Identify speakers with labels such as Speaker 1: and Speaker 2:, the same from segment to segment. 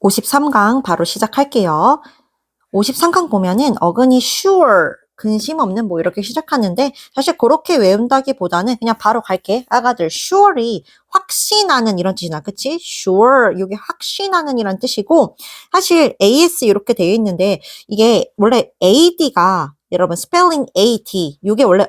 Speaker 1: 53강 바로 시작할게요. 53강 보면은 어근이 sure, 근심 없는 뭐 이렇게 시작하는데 사실 그렇게 외운다기보다는 그냥 바로 갈게. 아가들 sure이 확신하는 이런 뜻이나 그치? sure 이게 확신하는 이란 뜻이고 사실 as 이렇게 되어 있는데 이게 원래 ad가 여러분 스펠링 AT 이게 원래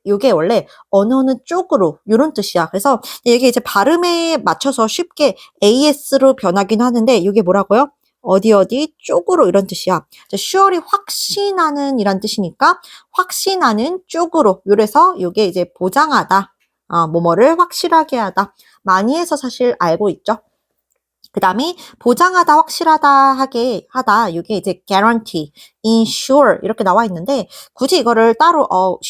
Speaker 1: 이게 원래 어느 쪽으로 이런 뜻이야. 그래서 이게 이제 발음에 맞춰서 쉽게 AS로 변하긴 하는데 이게 뭐라고요? 어디 쪽으로 이런 뜻이야. sure이 확신하는 이란 뜻이니까 확신하는 쪽으로. 그래서 이게 이제 보장하다. 뭐뭐를 확실하게 하다. 많이 해서 사실 알고 있죠. 그 다음에 보장하다, 확실하다, 하게 하다. 이게 이제 guarantee, insure 이렇게 나와 있는데 굳이 이거를 따로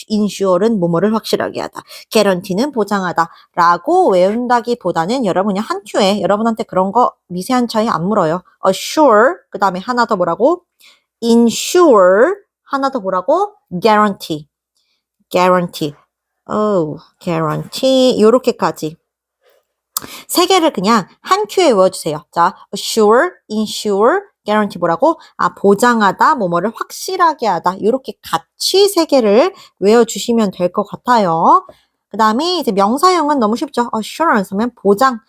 Speaker 1: insure는 뭐뭐를 확실하게 하다. guarantee는 보장하다 라고 외운다기보다는 여러분이 한 큐에 여러분한테 그런 거 미세한 차이 안 물어요. assure 그 다음에 하나 더 뭐라고? insure 하나 더 뭐라고? guarantee guarantee 요렇게까지 세 개를 그냥 한 큐에 외워주세요. 자, assure, insure, guarantee 뭐라고? 보장하다, 뭐뭐를 확실하게 하다. 이렇게 같이 세 개를 외워주시면 될 것 같아요. 그 다음에 이제 명사형은 너무 쉽죠. assurance 하면 보장.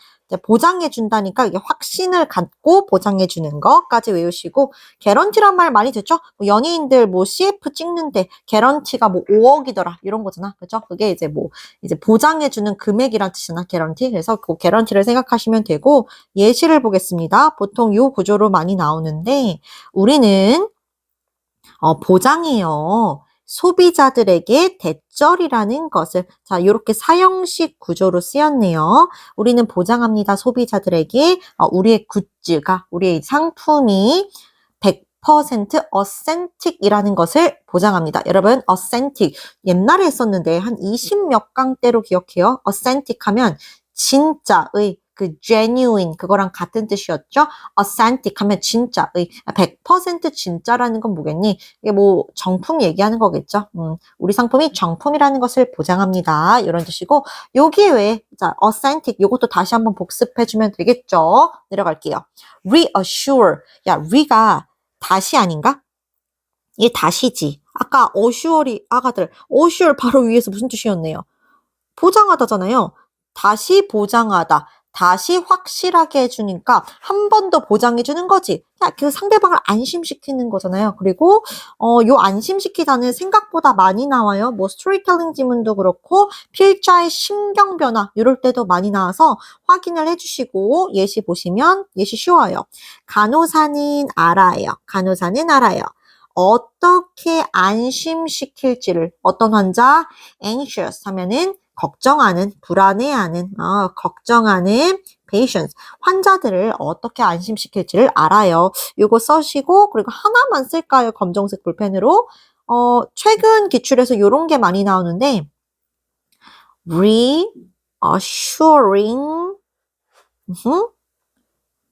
Speaker 1: 보장해준다니까 이게 확신을 갖고 보장해주는 것까지 외우시고 개런티란 말 많이 듣죠? 뭐 연예인들 뭐 CF 찍는데 개런티가 뭐 5억이더라 이런 거잖아. 그죠? 그게 이제 뭐 이제 보장해주는 금액이란 뜻이나 개런티. 그래서 그 개런티를 생각하시면 되고 예시를 보겠습니다. 보통 요 구조로 많이 나오는데 우리는 보장해요. 소비자들에게 대절이라는 것을 자 이렇게 사형식 구조로 쓰였네요. 우리는 보장합니다. 소비자들에게 우리의 굿즈가 우리의 상품이 100% authentic이라는 것을 보장합니다. 여러분 authentic 옛날에 했었는데 한 20몇 강대로 기억해요. authentic 하면 진짜의 그 genuine 그거랑 같은 뜻이었죠. authentic 하면 진짜의 100% 진짜라는 건 뭐겠니? 이게 뭐 정품 얘기하는 거겠죠. 우리 상품이 정품이라는 것을 보장합니다. 이런 뜻이고 여기에 왜 자, authentic 요것도 다시 한번 복습해주면 되겠죠. 내려갈게요. reassure 야 re가 다시 아닌가? 얘 다시지. 아까 assure이 아가들 assure 바로 위에서 무슨 뜻이었네요? 보장하다잖아요. 다시 보장하다. 다시 확실하게 해주니까 한 번 더 보장해주는 거지. 그 상대방을 안심시키는 거잖아요. 그리고 요 안심시키다는 생각보다 많이 나와요. 뭐 스토리텔링 지문도 그렇고 필자의 심경 변화 이럴 때도 많이 나와서 확인을 해주시고 예시 보시면 예시 쉬워요. 간호사는 알아요. 간호사는 알아요. 어떻게 안심시킬지를 어떤 환자 anxious 하면은 걱정하는, 불안해하는, 걱정하는 patients, 환자들을 어떻게 안심시킬지를 알아요. 이거 써시고 그리고 하나만 쓸까요? 검정색 볼펜으로. 최근 기출에서 이런 게 많이 나오는데 reassuring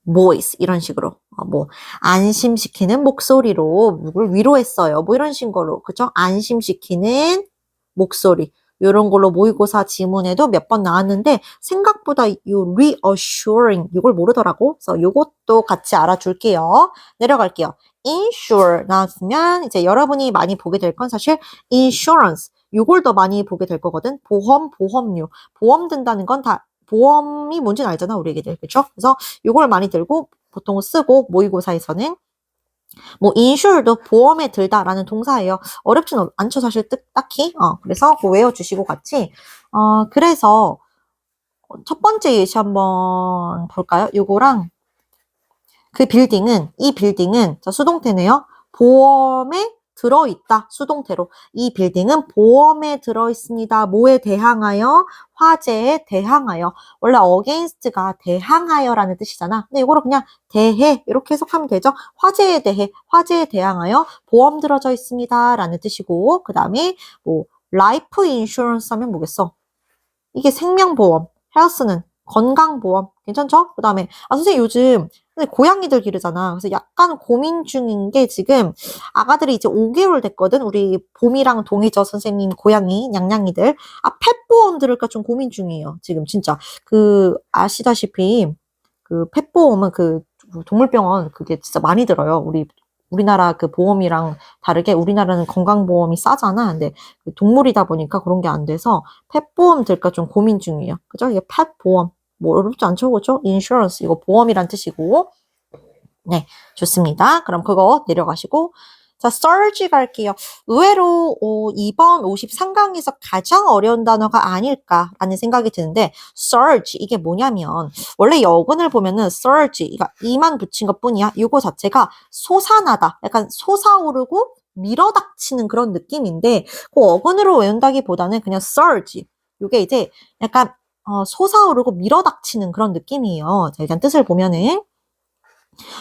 Speaker 1: voice 이런 식으로 뭐 안심시키는 목소리로 누굴 위로했어요. 뭐 이런 식으로 그죠? 안심시키는 목소리 이런 걸로 모의고사 지문에도 몇 번 나왔는데 생각보다 이 reassuring 이걸 모르더라고. 그래서 이것도 같이 알아줄게요. 내려갈게요. insure 나왔으면 이제 여러분이 많이 보게 될 건 사실 insurance 이걸 더 많이 보게 될 거거든. 보험료 보험 든다는 건 다 보험이 뭔지는 알잖아 우리 애기들 그렇죠? 그래서 이걸 많이 들고 보통 쓰고 모의고사에서는 뭐 insure도 보험에 들다라는 동사예요. 어렵지는 않죠 사실 딱히. 그래서 그거 외워주시고 같이. 그래서 첫 번째 예시 한번 볼까요? 요거랑 그 빌딩은 이 빌딩은 자 수동태네요. 보험에 들어있다. 수동태로. 이 빌딩은 보험에 들어있습니다. 뭐에 대항하여? 화재에 대항하여. 원래 against가 대항하여라는 뜻이잖아. 근데 이거를 그냥 대해 이렇게 해석하면 되죠. 화재에 대해, 화재에 대항하여 보험 들어져 있습니다. 라는 뜻이고 그 다음에 뭐 life insurance 하면 뭐겠어? 이게 생명보험, 헬스는 건강보험 괜찮죠? 그 다음에 선생님 요즘 고양이들 기르잖아. 그래서 약간 고민 중인 게 지금 아가들이 이제 5개월 됐거든. 우리 봄이랑 동이죠 선생님 고양이 냥냥이들. 펫보험 들을까 좀 고민 중이에요. 지금 진짜 그 아시다시피 그 펫보험은 그 동물병원 그게 진짜 많이 들어요. 우리나라 그 보험이랑 다르게 우리나라는 건강보험이 싸잖아. 근데 동물이다 보니까 그런 게 안 돼서 펫보험 들까 좀 고민 중이에요. 그죠? 이게 펫보험. 뭐 어렵지 않죠? 그죠? 인슈런스. 이거 보험이란 뜻이고. 네, 좋습니다. 그럼 그거 내려가시고. 자, surge 갈게요. 의외로 2번 53강에서 가장 어려운 단어가 아닐까라는 생각이 드는데 surge 이게 뭐냐면 원래 여근을 보면은 surge 그러니까 이만 붙인 것뿐이야. 이거 자체가 솟아나다. 약간 솟아오르고 밀어닥치는 그런 느낌인데 그 어근으로 외운다기보다는 그냥 surge. 이게 이제 약간 솟아오르고 밀어닥치는 그런 느낌이에요. 자, 일단 뜻을 보면은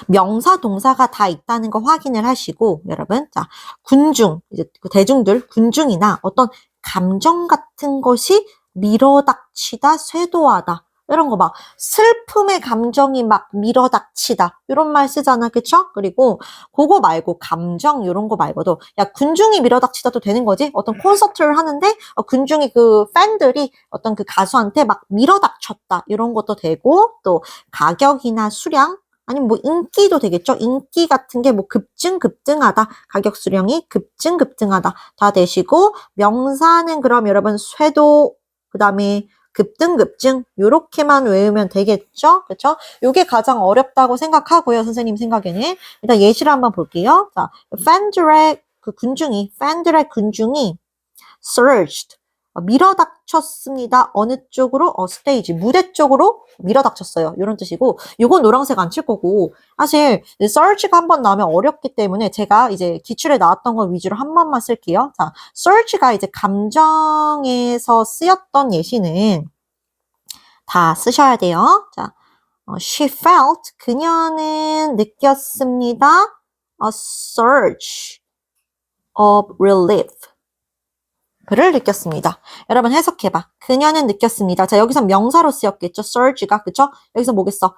Speaker 1: 명사, 동사가 다 있다는 거 확인을 하시고, 여러분. 자, 군중, 이제 그 대중들, 군중이나 어떤 감정 같은 것이 밀어닥치다, 쇄도하다. 이런 거 막, 슬픔의 감정이 막 밀어닥치다. 이런 말 쓰잖아. 그쵸? 그리고 그거 말고, 감정, 이런 거 말고도, 야, 군중이 밀어닥치다도 되는 거지? 어떤 콘서트를 하는데, 군중이 그 팬들이 어떤 그 가수한테 막 밀어닥쳤다. 이런 것도 되고, 또 가격이나 수량, 아니면 뭐 인기도 되겠죠. 인기 같은 게 뭐 급증하다. 가격 수령이 급증하다. 다 되시고 명사는 그럼 여러분 쇄도 그다음에 급증 요렇게만 외우면 되겠죠. 그렇죠? 요게 가장 어렵다고 생각하고요. 선생님 생각에는. 일단 예시를 한번 볼게요. 자, 팬들의 군중이 surged 밀어닥쳤습니다. 어느 쪽으로? 스테이지, 무대 쪽으로 밀어닥쳤어요. 이런 뜻이고, 요건 노란색 안 칠 거고, 사실, surge가 한 번 나오면 어렵기 때문에 제가 이제 기출에 나왔던 거 위주로 한 번만 쓸게요. 자, surge가 이제 감정에서 쓰였던 예시는 다 쓰셔야 돼요. 자, she felt, 그녀는 느꼈습니다. A surge of relief. 그를 느꼈습니다. 여러분 해석해봐. 그녀는 느꼈습니다. 자, 여기서 명사로 쓰였겠죠. surge가. 그쵸? 여기서 뭐겠어?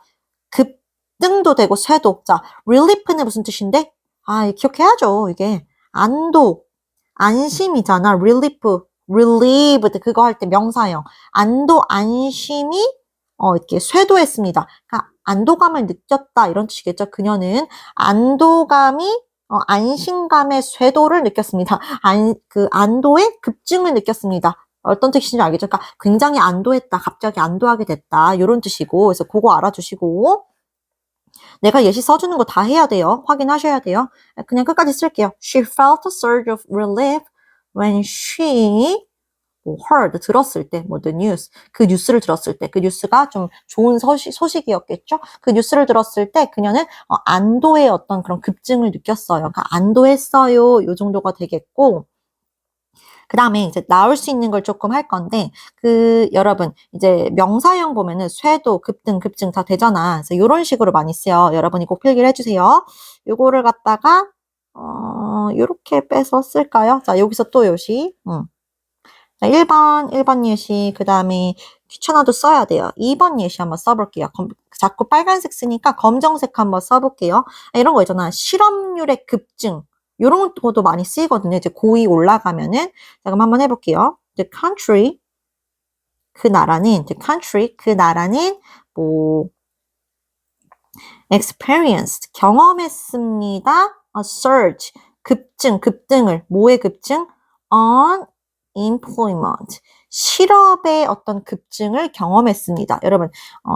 Speaker 1: 급등도 되고 쇄도. 자, relief는 무슨 뜻인데? 기억해야죠. 이게 안도, 안심이잖아. relieved 그거 할 때 명사형. 안도, 안심이 이렇게 쇄도했습니다. 그러니까 안도감을 느꼈다 이런 뜻이겠죠. 그녀는 안도감이 안심감의 쇄도를 느꼈습니다. 그 안도의 급증을 느꼈습니다. 어떤 뜻인지 알겠죠? 그러니까 굉장히 안도했다. 갑자기 안도하게 됐다. 이런 뜻이고. 그래서 그거 알아주시고. 내가 예시 써주는 거 다 해야 돼요. 확인하셔야 돼요. 그냥 끝까지 쓸게요. She felt a surge of relief when she heard, 들었을 때, the news, 그 뉴스를 들었을 때, 그 뉴스가 좀 좋은 소식이었겠죠? 그 뉴스를 들었을 때 그녀는 안도의 어떤 그런 급증을 느꼈어요. 그러니까 안도했어요. 요 정도가 되겠고, 그 다음에 이제 나올 수 있는 걸 조금 할 건데, 여러분, 이제 명사형 보면은 쇄도, 급증 다 되잖아. 그래서 이런 식으로 많이 쓰여. 여러분이 꼭 필기를 해주세요. 요거를 갖다가, 요렇게 빼서 쓸까요? 자, 여기서 또 요시. 자, 1번 예시, 그 다음에 귀찮아도 써야 돼요. 2번 예시 한번 써볼게요. 자꾸 빨간색 쓰니까 검정색 한번 써볼게요. 이런 거 있잖아. 실업률의 급증. 이런 것도 많이 쓰이거든요. 이제 고2 올라가면은. 자, 그럼 한번 해볼게요. The country, 그 나라는 뭐 experienced, 경험했습니다. A surge, 급등을, 뭐의 급증? on employment, 실업의 어떤 급증을 경험했습니다. 여러분,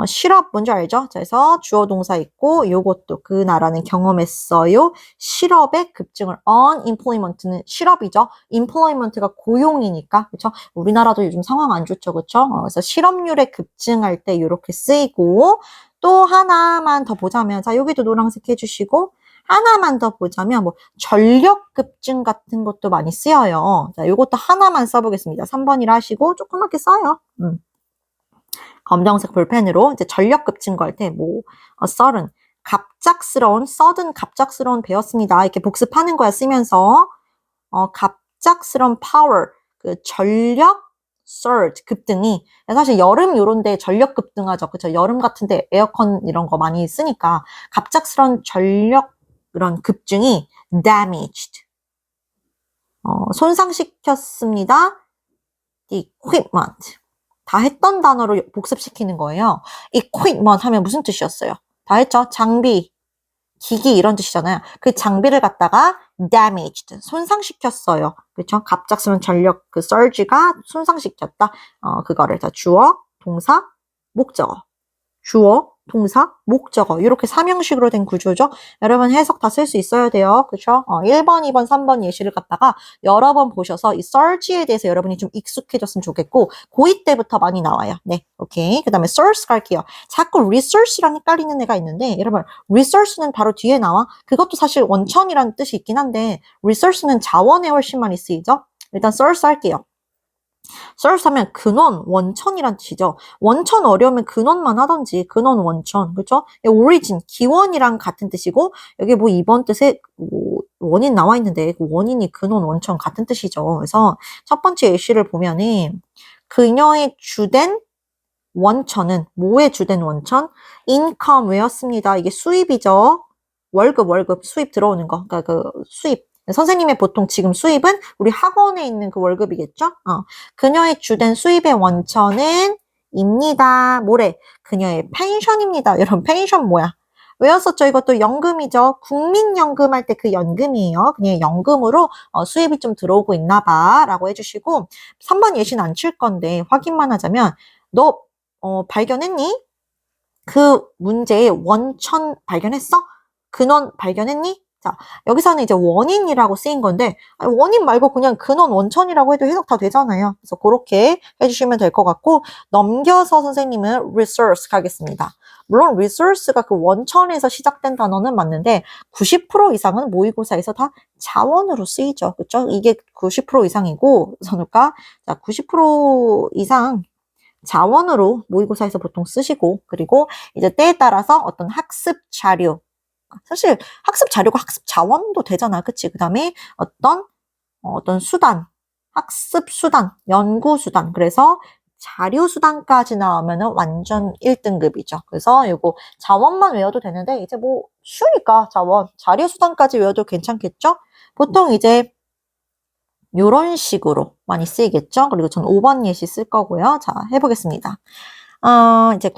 Speaker 1: 실업 뭔지 알죠? 그래서 주어 동사 있고 요것도 그 나라는 경험했어요. 실업의 급증을 on employment는 실업이죠. employment가 고용이니까 그렇죠? 우리나라도 요즘 상황 안 좋죠, 그렇죠? 그래서 실업률의 급증할 때 이렇게 쓰이고 또 하나만 더 보자면 자 여기도 노란색 해주시고. 하나만 더 보자면 뭐 전력 급증 같은 것도 많이 쓰여요. 자, 요것도 하나만 써보겠습니다. 3번이라 하시고 조그맣게 써요. 검정색 볼펜으로 이제 전력 급증 걸 때 뭐 sudden sudden 갑작스러운 배웠습니다. 이렇게 복습하는 거야 쓰면서 갑작스러운 power 그 전력 surge 급등이 사실 여름 요런데 전력 급등하죠. 그렇죠? 여름 같은데 에어컨 이런 거 많이 쓰니까 갑작스러운 전력 그런 급증이 damaged. 손상시켰습니다. equipment. 다 했던 단어로 복습시키는 거예요. equipment 하면 무슨 뜻이었어요? 다 했죠? 장비, 기기 이런 뜻이잖아요. 그 장비를 갖다가 damaged, 손상시켰어요. 그렇죠? 갑작스러운 전력 그 surge가 손상시켰다. 그거를 자 주어, 동사, 목적어. 주어, 동사, 목적어 이렇게 삼형식으로 된 구조죠. 여러분 해석 다 쓸 수 있어야 돼요. 그렇죠? 1번, 2번, 3번 예시를 갖다가 여러 번 보셔서 이 search에 대해서 여러분이 좀 익숙해졌으면 좋겠고 고2 때부터 많이 나와요. 네, 오케이. 그 다음에 source 갈게요. 자꾸 resource랑 헷갈리는 애가 있는데 여러분 resource는 바로 뒤에 나와. 그것도 사실 원천이라는 뜻이 있긴 한데 resource는 자원에 훨씬 많이 쓰이죠. 일단 source 할게요. source 하면 근원, 원천이란 뜻이죠. 원천 어려우면 근원만 하던지 근원, 원천, 그렇죠? origin, 기원이랑 같은 뜻이고 여기 뭐 이번 뜻에 뭐 원인 나와 있는데 그 원인이 근원, 원천 같은 뜻이죠. 그래서 첫 번째 예시를 보면은 그녀의 주된 원천은 뭐의 주된 원천? income였습니다. 이게 수입이죠. 월급 수입 들어오는 거. 그러니까 그 수입. 선생님의 보통 지금 수입은 우리 학원에 있는 그 월급이겠죠? 그녀의 주된 수입의 원천은 입니다. 뭐래? 그녀의 펜션입니다. 여러분 펜션 뭐야? 외웠었죠? 이것도 연금이죠. 국민연금 할 때 그 연금이에요. 그냥 연금으로 수입이 좀 들어오고 있나 봐 라고 해주시고 3번 예시는 안 칠 건데 확인만 하자면 너 발견했니? 그 문제의 원천 발견했어? 근원 발견했니? 자, 여기서는 이제 원인이라고 쓰인 건데 원인 말고 그냥 근원 원천이라고 해도 해석 다 되잖아요. 그래서 그렇게 해주시면 될 것 같고 넘겨서 선생님은 resource 가겠습니다. 물론 resource가 그 원천에서 시작된 단어는 맞는데 90% 이상은 모의고사에서 다 자원으로 쓰이죠. 그렇죠? 이게 90% 이상이고 선우가 자, 90% 이상 자원으로 모의고사에서 보통 쓰시고 그리고 이제 때에 따라서 어떤 학습 자료 사실 학습 자료가 학습 자원도 되잖아. 그치? 그 다음에 어떤 수단 학습 수단 연구 수단 그래서 자료 수단까지 나오면은 완전 1등급이죠. 그래서 요거 자원만 외워도 되는데 이제 뭐 쉬우니까 자료 수단까지 외워도 괜찮겠죠? 보통 이제 요런 식으로 많이 쓰이겠죠? 그리고 전 5번 예시 쓸 거고요. 자, 해보겠습니다. 이제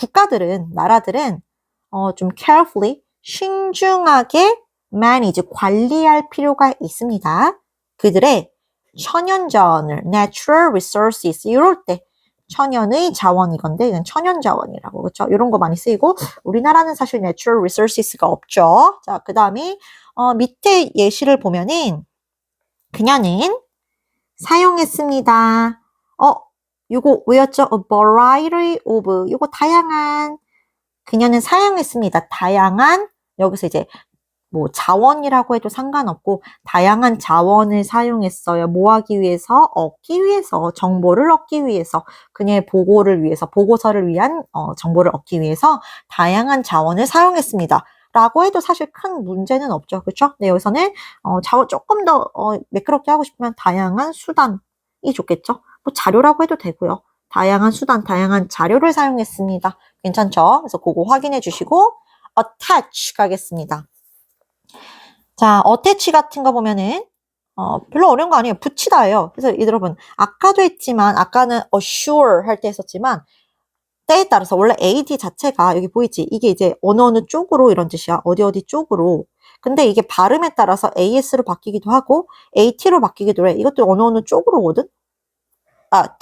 Speaker 1: 나라들은, 좀 carefully, 신중하게 manage, 관리할 필요가 있습니다. 그들의 천연자원을, natural resources, 이럴 때, 천연의 자원이건데, 이건 천연자원이라고, 그렇죠? 이런 거 많이 쓰이고, 우리나라는 사실 natural resources가 없죠. 자, 그 다음에, 밑에 예시를 보면은, 그녀는 사용했습니다. 요거 외웠죠? A variety of. 요거 다양한. 그녀는 사용했습니다. 다양한. 여기서 이제 뭐 자원이라고 해도 상관없고 다양한 자원을 사용했어요. 뭐 하기 위해서? 얻기 위해서. 정보를 얻기 위해서. 그녀의 보고를 위해서. 보고서를 위한 정보를 얻기 위해서 다양한 자원을 사용했습니다. 라고 해도 사실 큰 문제는 없죠. 그렇죠? 네, 여기서는 자원 조금 더 매끄럽게 하고 싶으면 다양한 수단이 좋겠죠. 뭐 자료라고 해도 되고요. 다양한 수단, 다양한 자료를 사용했습니다. 괜찮죠? 그래서 그거 확인해 주시고 attach 가겠습니다. 자, attach 같은 거 보면은 별로 어려운 거 아니에요. 붙이다예요. 그래서 여러분 아까도 했지만 아까는 assure 할 때 했었지만 때에 따라서 원래 AD 자체가 여기 보이지? 이게 이제 어느 쪽으로 이런 뜻이야. 어디 쪽으로. 근데 이게 발음에 따라서 AS로 바뀌기도 하고 AT로 바뀌기도 해. 이것도 어느 쪽으로거든?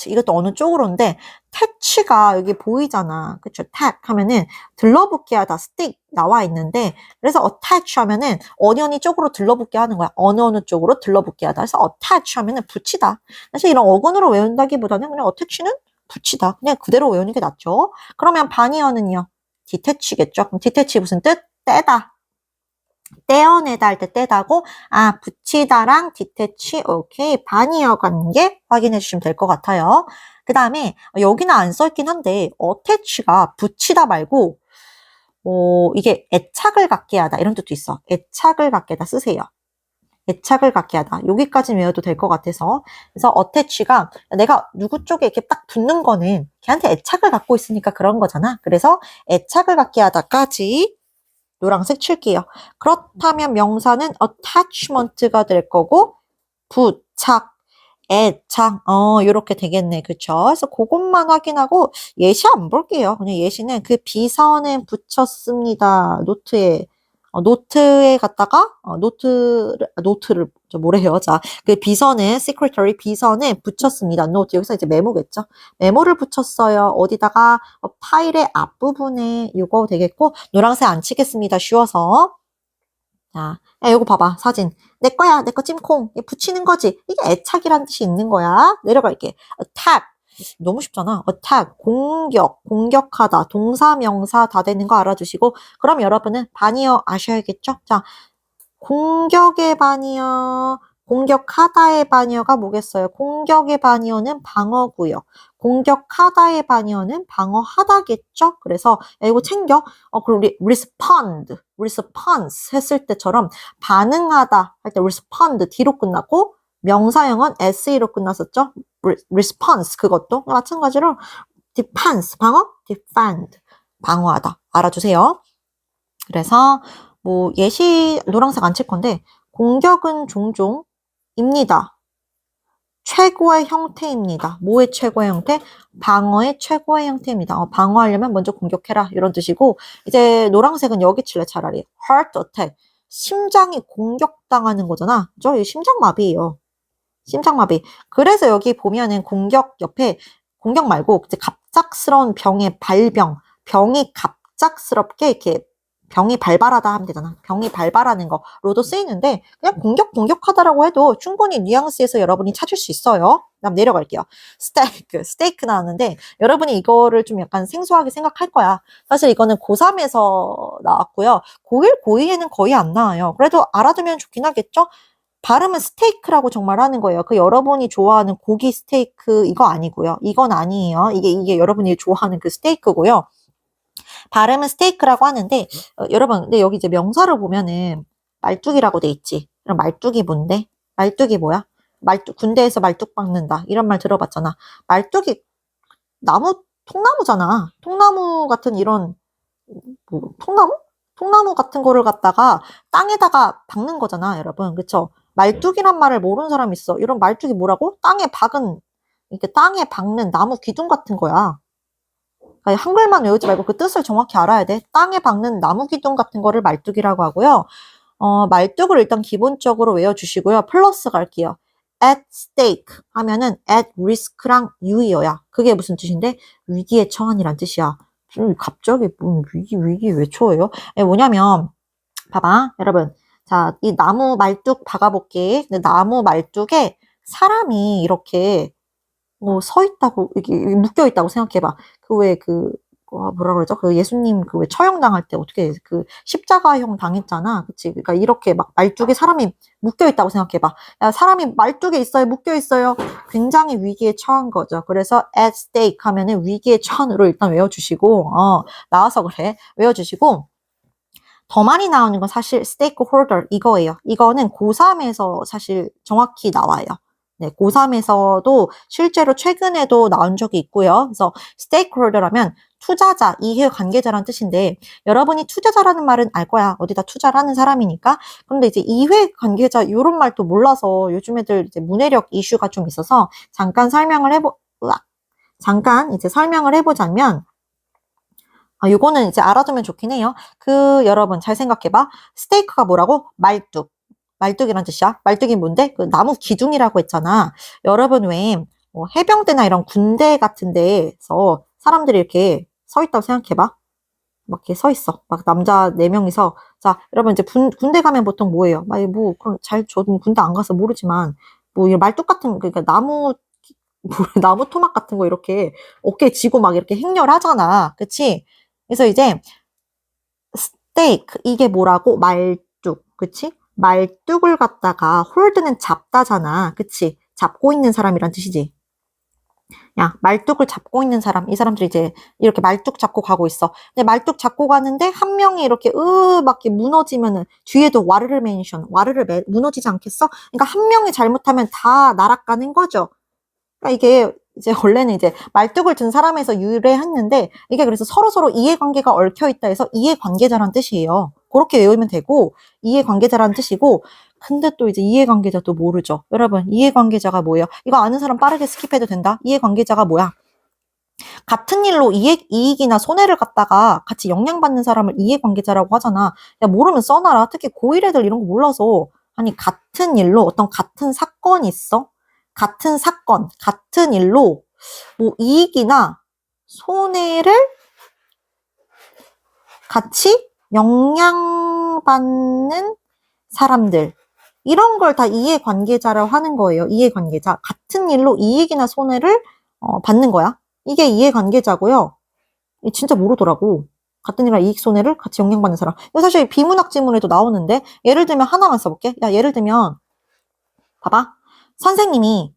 Speaker 1: 이것도 어느 쪽으로인데 태치가 여기 보이잖아. 그쵸? 탁 하면은 들러붙게 하다 stick 나와 있는데 그래서 attach 하면은 어디 쪽으로 들러붙게 하는 거야. 어느 쪽으로 들러붙게 하다. 그래서 attach 하면은 붙이다. 사실 이런 어근으로 외운다기보다는 그냥 attach는 붙이다. 그냥 그대로 외우는 게 낫죠. 그러면 반이어는요. detach겠죠. 그럼 detach 무슨 뜻? 떼다. 떼어내다 할 때 떼다고 붙이다랑 detach 오케이 반이어 관계 확인해 주시면 될 것 같아요. 그 다음에 여기는 안 써있긴 한데 attach가 붙이다 말고 이게 애착을 갖게 하다 이런 뜻도 있어. 애착을 갖게 하다 쓰세요. 애착을 갖게 하다. 여기까지 외워도 될 것 같아서 그래서 attach가 내가 누구 쪽에 이렇게 딱 붙는 거는 걔한테 애착을 갖고 있으니까 그런 거잖아. 그래서 애착을 갖게 하다까지 노란색 칠게요. 그렇다면 명사는 attachment가 될 거고 부착 애착, 요렇게 되겠네. 그쵸? 그래서 그것만 확인하고, 예시 안 볼게요. 그냥 예시는 그 비선에 붙였습니다. 노트에. 노트에 갖다가, 노트를, 뭐래요? 자, 그 비선에, secretary 비선에 붙였습니다. 노트. 여기서 이제 메모겠죠? 메모를 붙였어요. 어디다가, 파일의 앞부분에, 요거 되겠고, 노란색 안 치겠습니다. 쉬워서. 자, 야, 요거 봐봐, 사진. 내 거야, 내 거 찜콩. 얘 붙이는 거지. 이게 애착이라는 뜻이 있는 거야. 내려갈게. attack. 너무 쉽잖아. attack. 공격, 공격하다. 동사, 명사 다 되는 거 알아두시고. 그럼 여러분은 반이어 아셔야겠죠? 자, 공격의 반이어, 공격하다의 반이어가 뭐겠어요? 공격의 반이어는 방어고요. 공격하다의 반이어는 방어하다겠죠? 그래서 야, 이거 챙겨. 그리고 우리 response 했을 때처럼 반응하다 할 때 respond 뒤로 끝났고 명사형은 se로 끝났었죠? response 그것도 마찬가지로 defense 방어, defend 방어하다 알아주세요. 그래서 뭐 예시 노란색 안 칠 건데 공격은 종종입니다. 최고의 형태입니다. 뭐의 최고의 형태? 방어의 최고의 형태입니다. 방어하려면 먼저 공격해라 이런 뜻이고 이제 노란색은 여기 칠래 차라리 heart attack 심장이 공격당하는 거잖아. 그죠? 심장마비예요. 심장마비. 그래서 여기 보면은 공격 옆에 공격 말고 이제 갑작스러운 병의 발병 병이 갑작스럽게 이렇게 병이 발발하다 하면 되잖아. 병이 발발하는 거로도 쓰이는데 그냥 공격하다라고 해도 충분히 뉘앙스에서 여러분이 찾을 수 있어요. 그다음 내려갈게요. 스테이크 나왔는데 여러분이 이거를 좀 약간 생소하게 생각할 거야. 사실 이거는 고3에서 나왔고요. 고1, 고2에는 거의 안 나와요. 그래도 알아두면 좋긴 하겠죠? 발음은 스테이크라고 정말 하는 거예요. 그 여러분이 좋아하는 고기 스테이크 이거 아니고요. 이건 아니에요. 이게 여러분이 좋아하는 그 스테이크고요. 발음은 스테이크라고 하는데 여러분 근데 여기 이제 명사를 보면은 말뚝이라고 돼 있지. 그럼 말뚝이 뭔데? 말뚝이 뭐야? 군대에서 말뚝 박는다 이런 말 들어봤잖아. 말뚝이 통나무잖아. 통나무 같은 이런 뭐 통나무 같은 거를 갖다가 땅에다가 박는 거잖아, 여러분. 그쵸? 말뚝이란 말을 모르는 사람이 있어. 이런 말뚝이 뭐라고? 이렇게 땅에 박는 나무 기둥 같은 거야. 그러니까 한글만 외우지 말고 그 뜻을 정확히 알아야 돼. 땅에 박는 나무 기둥 같은 거를 말뚝이라고 하고요. 말뚝을 일단 기본적으로 외워주시고요. 플러스 갈게요. at stake 하면은 at risk랑 유의어야. 그게 무슨 뜻인데? 위기에 처한이란 뜻이야. 갑자기 위기 왜 처해요? 뭐냐면 봐봐 여러분. 자, 이 나무 말뚝 박아볼게. 근데 나무 말뚝에 사람이 이렇게 서 있다고, 이게 묶여 있다고 생각해봐. 뭐라 그러죠? 그 예수님 왜 처형당할 때 어떻게 십자가형 당했잖아. 그치? 그러니까 이렇게 막 말뚝에 사람이 묶여 있다고 생각해봐. 야, 사람이 말뚝에 있어요? 묶여 있어요? 굉장히 위기에 처한 거죠. 그래서 at stake 하면은 위기에 처한으로 일단 외워주시고, 나와서 그래. 외워주시고, 더 많이 나오는 건 사실 stakeholder 이거예요. 이거는 고3에서 사실 정확히 나와요. 네, 고3에서도 실제로 최근에도 나온 적이 있고요. 그래서 stakeholder라면 투자자, 이해관계자라는 뜻인데 여러분이 투자자라는 말은 알 거야. 어디다 투자를 하는 사람이니까. 그런데 이제 이해관계자 이런 말 또 몰라서 요즘 애들 이제 문해력 이슈가 좀 있어서 잠깐 이제 설명을 해보자면 요거는 이제 알아두면 좋긴 해요. 여러분 잘 생각해봐. 스테이크가 뭐라고? 말뚝. 말뚝이란 뜻이야. 말뚝이 뭔데? 그 나무 기둥이라고 했잖아. 여러분 왜 해병대나 이런 군대 같은 데에서 사람들이 이렇게 서 있다고 생각해봐. 막 이렇게 서 있어. 막 남자 4명이서. 자, 여러분 이제 군대 가면 보통 뭐예요? 그럼 저도 군대 안 가서 모르지만, 이 말뚝 같은, 그러니까 나무 토막 같은 거 이렇게 어깨에 쥐고 막 이렇게 행렬하잖아. 그치? 그래서 이제 스테이크 이게 뭐라고? 말뚝. 그치? 말뚝을 갖다가 홀드는 잡다잖아. 그치? 잡고 있는 사람이란 뜻이지. 야, 말뚝을 잡고 있는 사람, 이 사람들이 이제 이렇게 말뚝 잡고 가고 있어. 근데 말뚝 잡고 가는데 한 명이 이렇게 막 이렇게 무너지면은 뒤에도 무너지지 않겠어? 그러니까 한 명이 잘못하면 다 날아가는 거죠. 그러니까 이게 이제 원래는 이제 말뚝을 든 사람에서 유래했는데 이게 그래서 서로서로 이해관계가 얽혀 있다 해서 이해관계자란 뜻이에요. 그렇게 외우면 되고 이해관계자라는 뜻이고 근데 또 이제 이해관계자 또 모르죠. 여러분, 이해관계자가 뭐예요? 이거 아는 사람 빠르게 스킵해도 된다. 이해관계자가 뭐야? 같은 일로 이익이나 손해를 갖다가 같이 영향받는 사람을 이해관계자라고 하잖아. 야, 모르면 써놔라. 특히 고1 애들 이런 거 몰라서. 아니, 같은 일로 어떤 같은 사건이 있어? 같은 사건, 같은 일로 뭐 이익이나 손해를 같이 영향받는 사람들. 이런 걸 다 이해관계자라고 하는 거예요. 이해관계자. 같은 일로 이익이나 손해를 받는 거야. 이게 이해관계자고요. 진짜 모르더라고. 같은 일이랑 이익 손해를 같이 영향받는 사람. 이거 사실 비문학 지문에도 나오는데 예를 들면 하나만 써볼게. 야, 예를 들면 봐봐. 선생님이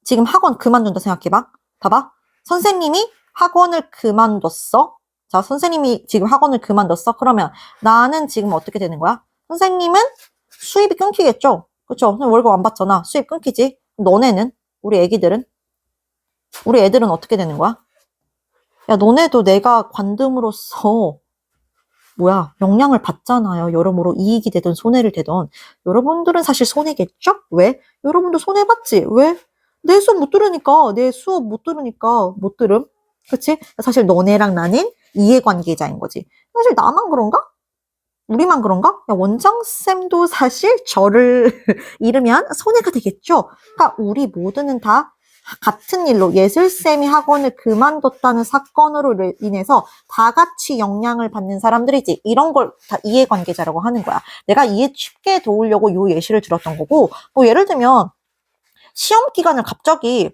Speaker 1: 지금 학원 그만둔다 생각해봐. 봐봐. 선생님이 학원을 그만뒀어. 자, 선생님이 지금 학원을 그만뒀어. 그러면 나는 지금 어떻게 되는 거야? 선생님은 수입이 끊기겠죠? 그쵸? 월급 안 받잖아. 수입 끊기지? 너네는? 우리 애기들은? 우리 애들은 어떻게 되는 거야? 야, 너네도 내가 관듬으로써 영향을 받잖아요. 여러모로 이익이 되든 손해를 되든. 여러분들은 사실 손해겠죠? 왜? 여러분도 손해봤지? 왜? 내 수업 못 들으니까, 내 수업 못 들으니까 못 들음. 그치? 사실 너네랑 나는 이해관계자인 거지. 사실 나만 그런가? 우리만 그런가? 야, 원장쌤도 사실 저를 잃으면 손해가 되겠죠? 그러니까 우리 모두는 다 같은 일로 예슬쌤이 학원을 그만뒀다는 사건으로 인해서 다 같이 영향을 받는 사람들이지. 이런 걸 다 이해관계자라고 하는 거야. 내가 이해 쉽게 도우려고 요 예시를 들었던 거고, 뭐 예를 들면 시험 기간을 갑자기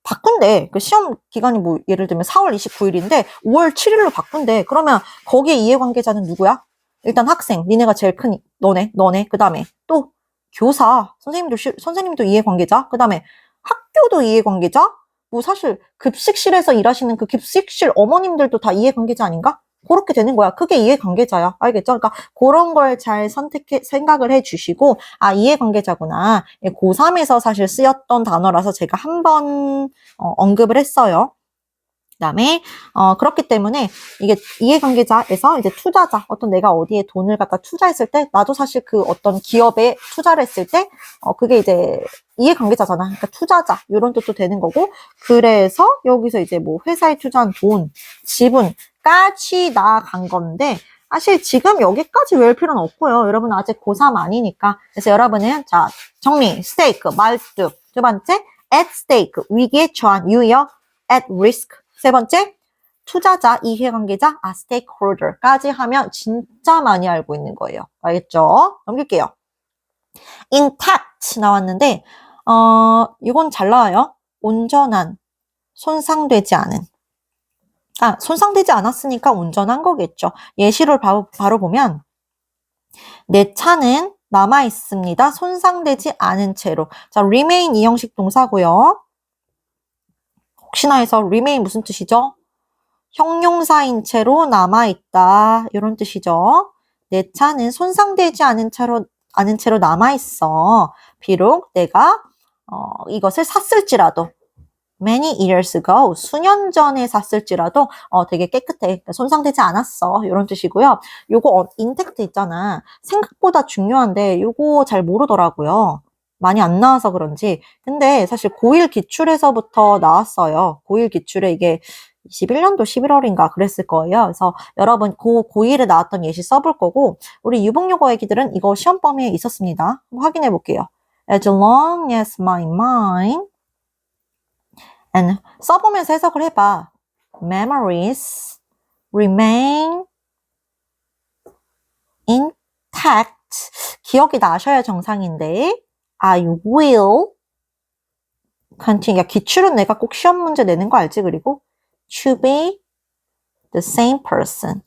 Speaker 1: 바꾼대. 그 시험 기간이 뭐 예를 들면 4월 29일인데 5월 7일로 바꾼대. 그러면 거기에 이해관계자는 누구야? 일단 학생, 니네가 제일 큰 너네, 그 다음에 또 교사, 선생님도 이해관계자, 그 다음에 학교도 이해관계자? 뭐 사실 급식실에서 일하시는 그 급식실 어머님들도 다 이해관계자 아닌가? 그렇게 되는 거야. 그게 이해관계자야. 알겠죠? 그러니까 그런 걸 잘 생각을 해주시고, 아, 이해관계자구나. 고3에서 사실 쓰였던 단어라서 제가 한번 언급을 했어요. 그다음에 그렇기 때문에 이게 이해관계자에서 이제 투자자, 어떤 내가 어디에 돈을 갖다 투자했을 때 나도 사실 그 어떤 기업에 투자를 했을 때 그게 이제 이해관계자잖아. 그러니까 투자자 이런 뜻도 되는 거고, 그래서 여기서 이제 뭐 회사에 투자한 돈, 지분까지 나간 건데 사실 지금 여기까지 외울 필요는 없고요. 여러분 아직 고3 아니니까. 그래서 여러분은 자 정리, 스테이크, 말뚝. 두 번째, at stake, 위기에 처한, 유여, at risk. 세 번째, 투자자, 이해관계자, stakeholder까지 하면 진짜 많이 알고 있는 거예요. 알겠죠? 넘길게요. intact 나왔는데 이건 잘 나와요. 온전한, 손상되지 않은. 손상되지 않았으니까 온전한 거겠죠. 예시를 바로 보면 내 차는 남아있습니다. 손상되지 않은 채로. 자, remain 이 형식 동사고요. 혹시나 해서 remain 무슨 뜻이죠? 형용사인 채로 남아있다. 이런 뜻이죠. 내 차는 손상되지 않은 채로 남아있어. 비록 내가 이것을 샀을지라도 many years ago, 수년 전에 샀을지라도 되게 깨끗해. 그러니까 손상되지 않았어. 이런 뜻이고요. 요거 intact 있잖아. 생각보다 중요한데 요거 잘 모르더라고요. 많이 안 나와서 그런지. 근데 사실 고1 기출에서부터 나왔어요. 고1 기출에 이게 21년도 11월인가 그랬을 거예요. 그래서 여러분 고1에 나왔던 예시 써볼 거고, 우리 유복요거 애기들은 이거 시험 범위에 있었습니다. 한번 확인해 볼게요. As long as my mind and 써보면서 해석을 해봐. Memories remain intact. 기억이 나셔야 정상인데 I will continue. 야, 기출은 내가 꼭 시험 문제 내는 거 알지? 그리고 to be the same person.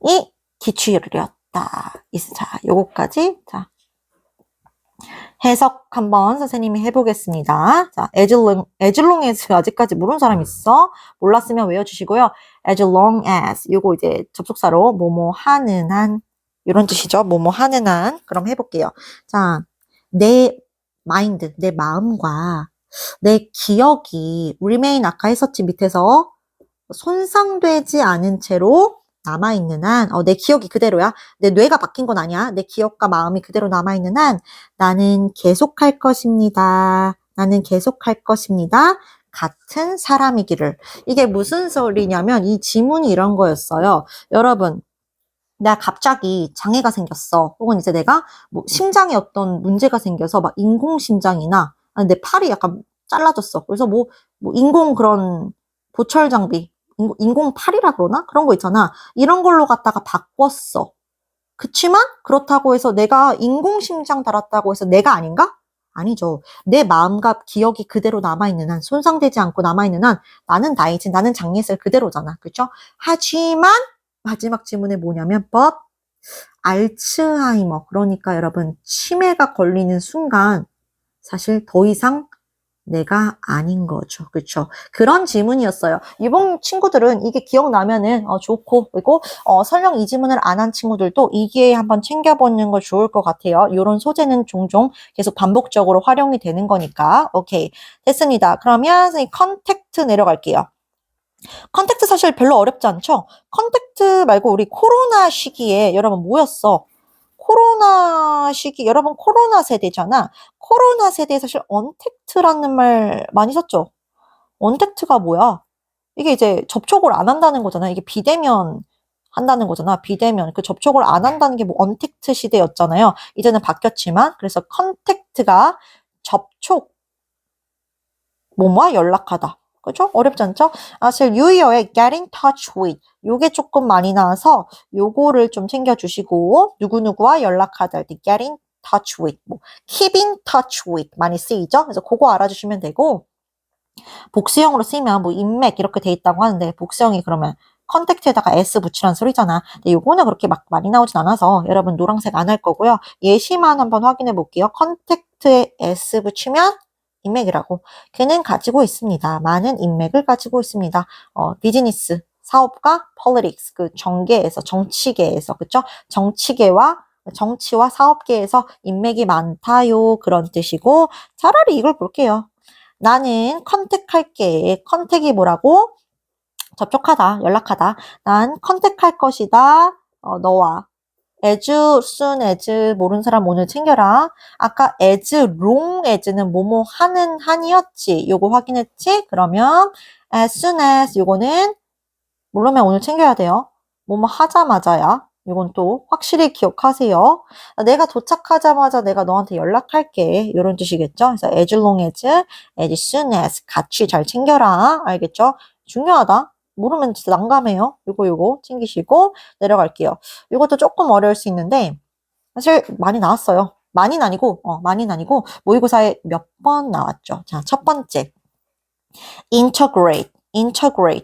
Speaker 1: 이 기출이었다. 자, 요거까지. 자, 해석 한번 선생님이 해보겠습니다. 자, as long as 아직까지 모르는 사람 있어? 몰랐으면 외워주시고요. as long as 요거 이제 접속사로 뭐뭐 하는 한 이런 뜻이죠. 뭐뭐 하는 한. 그럼 해볼게요. 자, 내 마인드, 내 마음과 내 기억이 remain 아까 했었지 밑에서 손상되지 않은 채로 남아있는 한, 내 기억이 그대로야. 내 뇌가 바뀐 건 아니야. 내 기억과 마음이 그대로 남아있는 한, 나는 계속할 것입니다. 나는 계속할 것입니다. 같은 사람이기를. 이게 무슨 소리냐면 이 지문이 이런 거였어요. 여러분, 내가 갑자기 장애가 생겼어. 혹은 이제 내가 뭐 심장에 어떤 문제가 생겨서 막 인공심장이나 아니, 내 팔이 약간 잘라졌어. 그래서 뭐 인공 그런 보철 장비, 인공팔이라 그러나? 그런 거 있잖아. 이런 걸로 갖다가 바꿨어. 그치만 그렇다고 해서 내가 인공심장 달았다고 해서 내가 아닌가? 아니죠. 내 마음과 기억이 그대로 남아있는 한, 손상되지 않고 남아있는 한 나는 나이지, 나는 장애살 그대로잖아. 그쵸? 하지만 마지막 질문에 뭐냐면 but 알츠하이머, 그러니까 여러분 치매가 걸리는 순간 사실 더 이상 내가 아닌 거죠. 그렇죠? 그런 질문이었어요. 이번 친구들은 이게 기억나면은 좋고, 그리고 설령 이 질문을 안 한 친구들도 이게 한번 챙겨보는 거 좋을 것 같아요. 이런 소재는 종종 계속 반복적으로 활용이 되는 거니까. 오케이, 됐습니다. 그러면 선생님 컨택트 내려갈게요. 컨택트 사실 별로 어렵지 않죠? 컨택트 말고 우리 코로나 시기에 여러분 뭐였어? 코로나 시기, 여러분 코로나 세대잖아. 코로나 세대에 사실 언택트라는 말 많이 썼죠? 언택트가 뭐야? 이게 이제 접촉을 안 한다는 거잖아. 이게 비대면 한다는 거잖아. 비대면. 그 접촉을 안 한다는 게 뭐 언택트 시대였잖아요. 이제는 바뀌었지만, 그래서 컨택트가 접촉, 뭐뭐와 연락하다. 그죠? 어렵지 않죠? 사실 유희어의 get in touch with 요게 조금 많이 나와서 요거를 좀 챙겨주시고 누구누구와 연락하다 할 때 get in touch with 뭐 keep in touch with 많이 쓰이죠? 그래서 그거 알아주시면 되고 복수형으로 쓰이면 뭐 인맥 이렇게 돼 있다고 하는데 복수형이 그러면 컨택트에다가 S 붙이라는 소리잖아. 근데 요거는 그렇게 막 많이 나오진 않아서 여러분 노란색 안 할 거고요. 예시만 한번 확인해 볼게요. 컨택트에 S 붙이면 인맥이라고. 그는 가지고 있습니다. 많은 인맥을 가지고 있습니다. 비즈니스, 사업가, politics, 그 정계에서, 정치계에서, 그쵸? 정치와 사업계에서 인맥이 많다요. 그런 뜻이고, 차라리 이걸 볼게요. 나는 컨택할게. 컨택이 뭐라고? 접촉하다, 연락하다. 난 컨택할 것이다. 너와. as soon as 모르는 사람 오늘 챙겨라. 아까 as long as는 뭐뭐 하는 한이었지. 요거 확인했지? 그러면 as soon as 요거는 모르면 오늘 챙겨야 돼요. 뭐뭐 하자마자야. 요건 또 확실히 기억하세요. 내가 도착하자마자 내가 너한테 연락할게. 이런 뜻이겠죠? 그래서 as long as soon as 같이 잘 챙겨라. 알겠죠? 중요하다. 모르면 진짜 난감해요. 요거 챙기시고 내려갈게요. 이것도 조금 어려울 수 있는데 사실 많이 나왔어요. 많이는 아니고 모의고사에 몇 번 나왔죠. 자, 첫 번째 integrate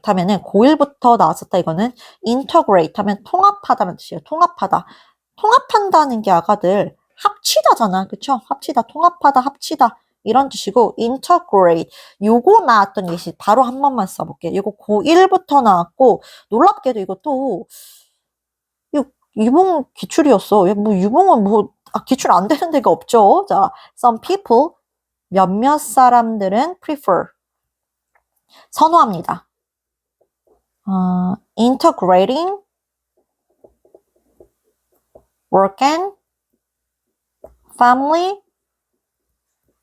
Speaker 1: 하면은 고1부터 나왔었다. 이거는 integrate 하면 통합하다는 뜻이에요. 통합한다는 게 아가들 합치다잖아. 그쵸? 합치다, 통합하다, 합치다 이런 뜻이고 integrate 요거 나왔던 예시 바로 한 번만 써볼게요. 이거 고1부터 나왔고 놀랍게도 이것도 유봉 기출이었어. 뭐 유봉은 기출 안 되는 데가 없죠. 자, some people 몇몇 사람들은 prefer 선호합니다. integrating work and family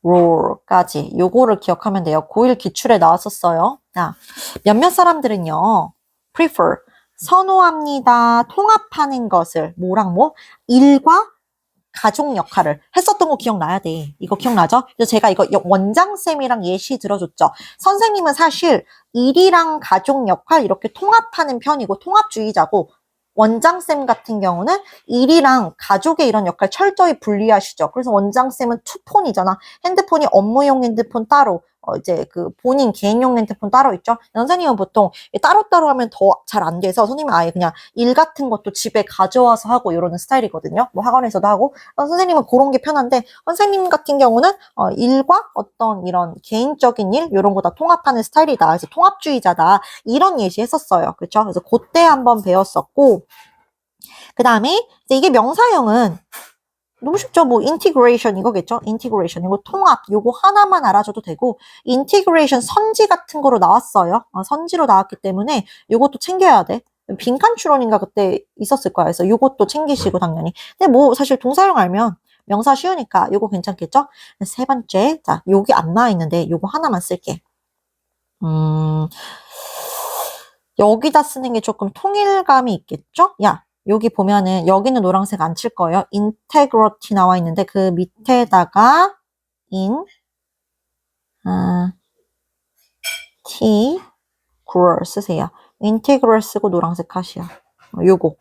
Speaker 1: role까지 요거를 기억하면 돼요. 고1 기출에 나왔었어요. 자, 몇몇 사람들은요 prefer 선호합니다. 통합하는 것을 뭐랑 뭐 일과 가족 역할을 했었던 거 기억나야 돼. 이거 기억나죠? 그래서 제가 이거 원장쌤이랑 예시 들어줬죠. 선생님은 사실 일이랑 가족 역할 이렇게 통합하는 편이고 통합주의자고 원장쌤 같은 경우는 일이랑 가족의 이런 역할 철저히 분리하시죠. 그래서 원장쌤은 투폰이잖아. 핸드폰이 업무용 핸드폰 따로, 이제 그 본인 개인용 핸드폰 따로 있죠. 선생님은 보통 따로따로 하면 더 잘 안 돼서 선생님은 아예 그냥 일 같은 것도 집에 가져와서 하고 이러는 스타일이거든요. 뭐 학원에서도 하고. 선생님은 그런 게 편한데 선생님 같은 경우는 일과 어떤 이런 개인적인 일 이런 거 다 통합하는 스타일이다. 그래서 통합주의자다. 이런 예시 했었어요. 그렇죠? 그래서 그때 한번 배웠었고 그 다음에 이게 명사형은 너무 쉽죠? 뭐 integration 이거겠죠? integration 이거 통합 요거 하나만 알아줘도 되고 integration 선지 같은 거로 나왔어요. 선지로 나왔기 때문에 요것도 챙겨야 돼. 빈칸 추론인가 그때 있었을 거야. 그래서 요것도 챙기시고 당연히. 근데 뭐 사실 동사형 알면 명사 쉬우니까 요거 괜찮겠죠? 세 번째, 자 여기 안 나와 있는데 요거 하나만 쓸게. 여기다 쓰는 게 조금 통일감이 있겠죠? 야, 여기 보면은 여기는 노란색 안 칠 거예요. integrity 나와 있는데 그 밑에다가 integral 쓰세요. integral 쓰고 노란색 하시야. 요거.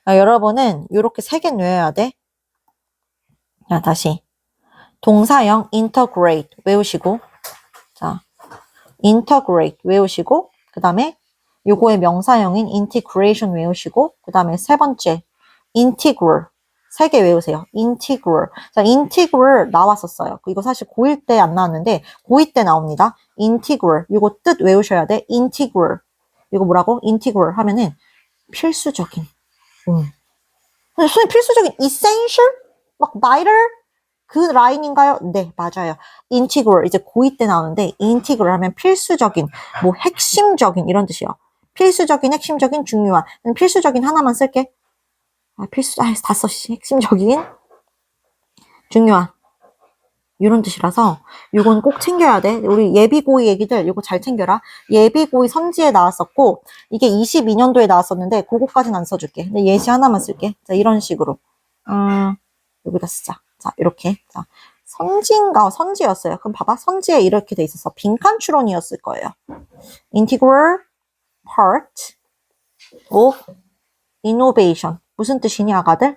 Speaker 1: 여러분은 요렇게 세 개 외워야 돼. 자, 다시. 동사형 integrate 외우시고, 자, integrate 외우시고, 그 다음에 요거의 명사형인 integration 외우시고, 그 다음에 세 번째, integral. 세 개 외우세요. integral. 자, integral 나왔었어요. 이거 사실 고1 때 안 나왔는데, 고2 때 나옵니다. integral. 요거 뜻 외우셔야 돼. integral. 이거 뭐라고? integral 하면은 필수적인. 근데 선생님 필수적인 essential? 막 vital? 그 라인인가요? 네, 맞아요. integral 이제 고2 때 나오는데 integral 하면 필수적인, 뭐 핵심적인 이런 뜻이요. 필수적인, 핵심적인, 중요한. 필수적인 하나만 쓸게. 다 써, 핵심적인, 중요한. 이런 뜻이라서 이건 꼭 챙겨야 돼. 우리 예비고이 얘기들 이거 잘 챙겨라. 예비고이 선지에 나왔었고 이게 22년도에 나왔었는데 그거까지는 안 써줄게. 근데 예시 하나만 쓸게. 자, 이런 식으로. 여기다 쓰자. 자, 이렇게. 자, 선지였어요. 그럼 봐봐. 선지에 이렇게 돼 있어서 빈칸 추론이었을 거예요. Integral part of innovation. 무슨 뜻이니, 아가들?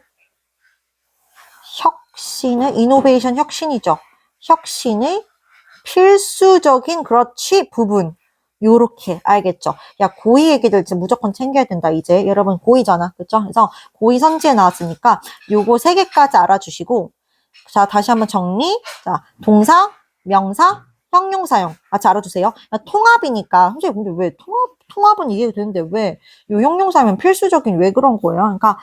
Speaker 1: 혁신의, innovation 혁신이죠. 혁신의 필수적인, 그렇지, 부분. 요렇게, 알겠죠? 야, 고2 얘기들 지금 무조건 챙겨야 된다, 이제. 여러분, 고2잖아. 그쵸? 그래서 고2 선지에 나왔으니까 요거 3개까지 알아주시고, 자, 다시 한번 정리. 자, 동사, 명사, 형용사형. 같이 알아주세요. 야, 통합이니까. 선생님, 근데 왜 통합은 이해가 되는데 왜 요 형용사면 필수적인 왜 그런 거예요? 그러니까,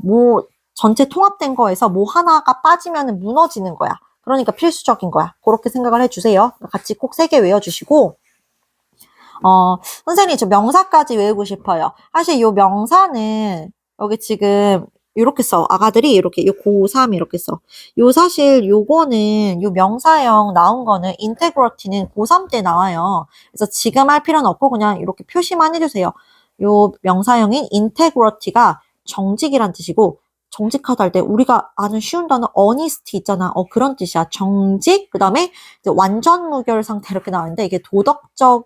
Speaker 1: 뭐, 전체 통합된 거에서 뭐 하나가 빠지면 무너지는 거야. 그러니까 필수적인 거야. 그렇게 생각을 해주세요. 같이 꼭 3개 외워주시고, 선생님, 저 명사까지 외우고 싶어요. 사실 요 명사는, 여기 지금, 이렇게 써. 아가들이 이렇게, 요 고3 이렇게 써. 요 사실 요거는, 요 명사형 나온 거는, 인테그러티는 고3 때 나와요. 그래서 지금 할 필요는 없고, 그냥 이렇게 표시만 해주세요. 요 명사형인 인테그러티가 정직이란 뜻이고, 정직하다 할 때 우리가 아는 쉬운 단어 honesty 있잖아. 그런 뜻이야. 정직, 그 다음에 완전 무결 상태 이렇게 나오는데 이게 도덕적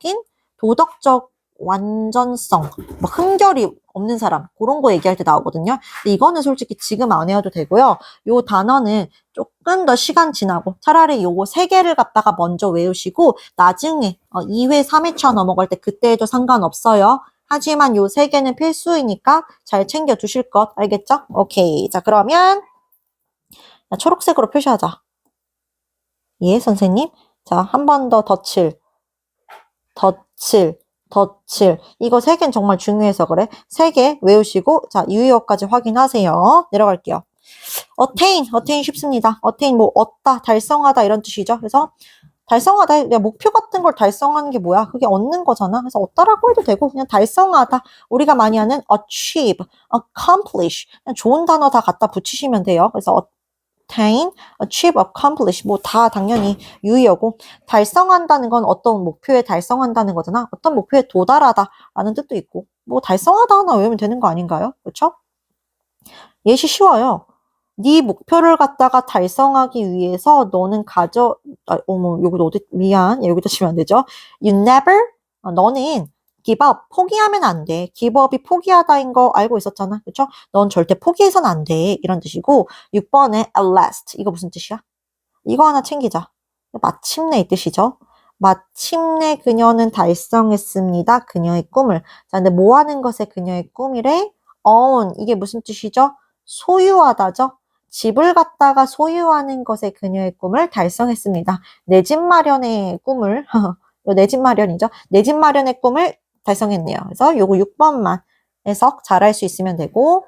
Speaker 1: 완전성, 뭐 흠결이 없는 사람 그런 거 얘기할 때 나오거든요. 근데 이거는 솔직히 지금 안 외워도 되고요. 요 단어는 조금 더 시간 지나고 차라리 요거 3개를 갖다가 먼저 외우시고 나중에 2회, 3회차 넘어갈 때 그때 해도 상관없어요. 하지만 요 3개는 필수이니까 잘 챙겨 두실 것 알겠죠? 오케이. 자, 그러면 초록색으로 표시하자. 예, 선생님. 자, 한 번 더 덧칠. 이거 3개는 정말 중요해서 그래. 3개 외우시고, 자, 유의어까지 확인하세요. 내려갈게요. attain 쉽습니다. attain 뭐, 얻다, 달성하다 이런 뜻이죠. 그래서 달성하다, 야, 목표 같은 걸 달성하는 게 뭐야? 그게 얻는 거잖아. 그래서 얻다라고 해도 되고, 그냥 달성하다. 우리가 많이 하는 achieve, accomplish. 그냥 좋은 단어 다 갖다 붙이시면 돼요. 그래서 attain, achieve, accomplish. 뭐 다 당연히 유의어고, 달성한다는 건 어떤 목표에 달성한다는 거잖아. 어떤 목표에 도달하다 라는 뜻도 있고, 뭐 달성하다 하나 외우면 되는 거 아닌가요? 그렇죠? 예시 쉬워요. 네 목표를 갖다가 달성하기 위해서 너는 여기 어디, 미안. 여기다 치면 안 되죠. You never, 너는 give up, 포기하면 안 돼. give up이 포기하다인 거 알고 있었잖아. 그쵸? 넌 절대 포기해선 안 돼. 이런 뜻이고, 6번에 at last. 이거 무슨 뜻이야? 이거 하나 챙기자. 마침내 이 뜻이죠. 마침내 그녀는 달성했습니다. 그녀의 꿈을. 자, 근데 뭐 하는 것에 그녀의 꿈이래? own. 이게 무슨 뜻이죠? 소유하다죠. 집을 갖다가 소유하는 것에 그녀의 꿈을 달성했습니다. 내 집 마련의 꿈을, 내 집 마련이죠. 내 집 마련의 꿈을 달성했네요. 그래서 요거 6번만 해석 잘할 수 있으면 되고,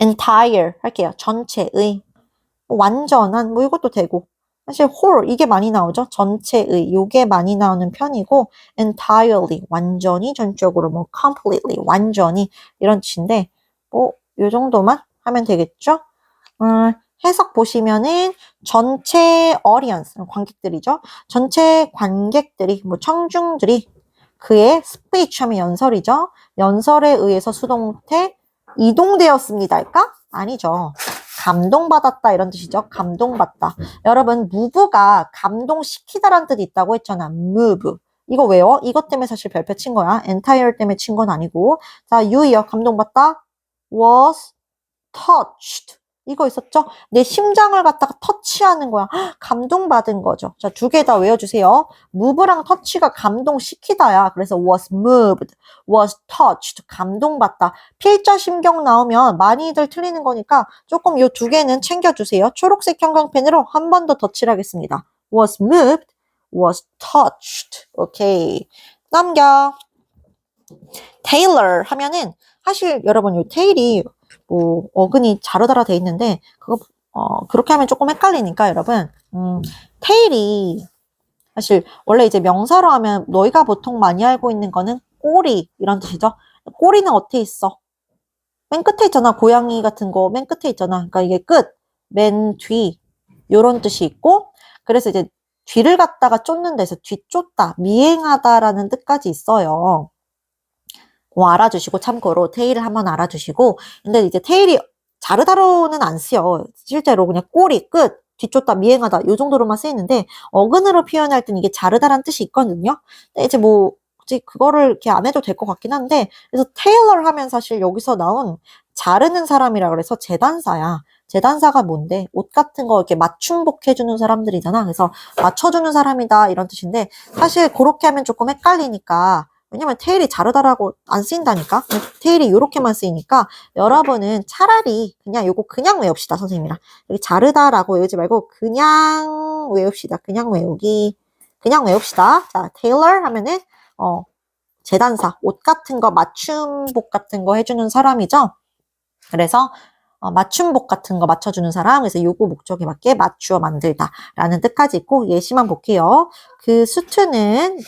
Speaker 1: entire 할게요. 전체의, 완전한, 뭐 이것도 되고, 사실 whole 이게 많이 나오죠. 전체의 요게 많이 나오는 편이고 entirely 완전히 전적으로 뭐 completely 완전히 이런 뜻인데 뭐 요 정도만 하면 되겠죠. 해석 보시면은 전체 audience 관객들이죠. 전체 관객들이 뭐 청중들이 그의 speech 하면 연설이죠. 연설에 의해서 수동태 이동되었습니다 할까? 아니죠. 감동받았다 이런 뜻이죠. 감동받다. 여러분 move가 감동시키다라는 뜻이 있다고 했잖아. move. 이거 왜요? 이것 때문에 사실 별표 친 거야. entire 때문에 친 건 아니고. 자, 유이요. 감동받다. was touched. 이거 있었죠? 내 심장을 갖다가 터치하는 거야. 헉, 감동받은 거죠. 자, 두 개 다 외워주세요. move랑 touch가 감동시키다야. 그래서 was moved, was touched. 감동받다. 필자 심경 나오면 많이들 틀리는 거니까 조금 요 두 개는 챙겨주세요. 초록색 형광펜으로 한 번 더 덧칠 하겠습니다. was moved, was touched. 오케이. 넘겨. tailor 하면은 사실 여러분 요 tail이 뭐 어근이 자르다라 돼 있는데 그거 그렇게 하면 조금 헷갈리니까 여러분 tail이 사실 원래 이제 명사로 하면 너희가 보통 많이 알고 있는 거는 꼬리 이런 뜻이죠. 꼬리는 어떻게 있어? 맨 끝에 있잖아. 고양이 같은 거 맨 끝에 있잖아. 그러니까 이게 끝, 맨 뒤 요런 뜻이 있고 그래서 이제 뒤를 갖다가 쫓는 데서 뒤쫓다, 미행하다라는 뜻까지 있어요. 알아주시고 참고로 테일을 한번 알아주시고 근데 이제 테일이 자르다로는 안 쓰여. 실제로 그냥 꼬리, 끝, 뒤쫓다, 미행하다 요 정도로만 쓰이는데 어근으로 표현할 땐 이게 자르다라는 뜻이 있거든요. 근데 이제 뭐 굳이 그거를 이렇게 안 해도 될 것 같긴 한데 그래서 테일러 하면 사실 여기서 나온 자르는 사람이라 그래서 재단사야. 재단사가 뭔데? 옷 같은 거 이렇게 맞춤복 해주는 사람들이잖아. 그래서 맞춰주는 사람이다 이런 뜻인데 사실 그렇게 하면 조금 헷갈리니까 왜냐면 테일이 자르다라고 안 쓰인다니까. 테일이 요렇게만 쓰이니까 여러분은 차라리 그냥 요거 그냥 외웁시다. 선생님이랑. 여기 자르다라고 외우지 말고 그냥 외웁시다. 그냥 외우기. 그냥 외웁시다. 자, 테일러 하면은 재단사, 옷 같은 거 맞춤복 같은 거 해주는 사람이죠. 그래서 맞춤복 같은 거 맞춰주는 사람. 그래서 요거 목적에 맞게 맞추어 만들다 라는 뜻까지 있고 예시만 볼게요. 그 수트는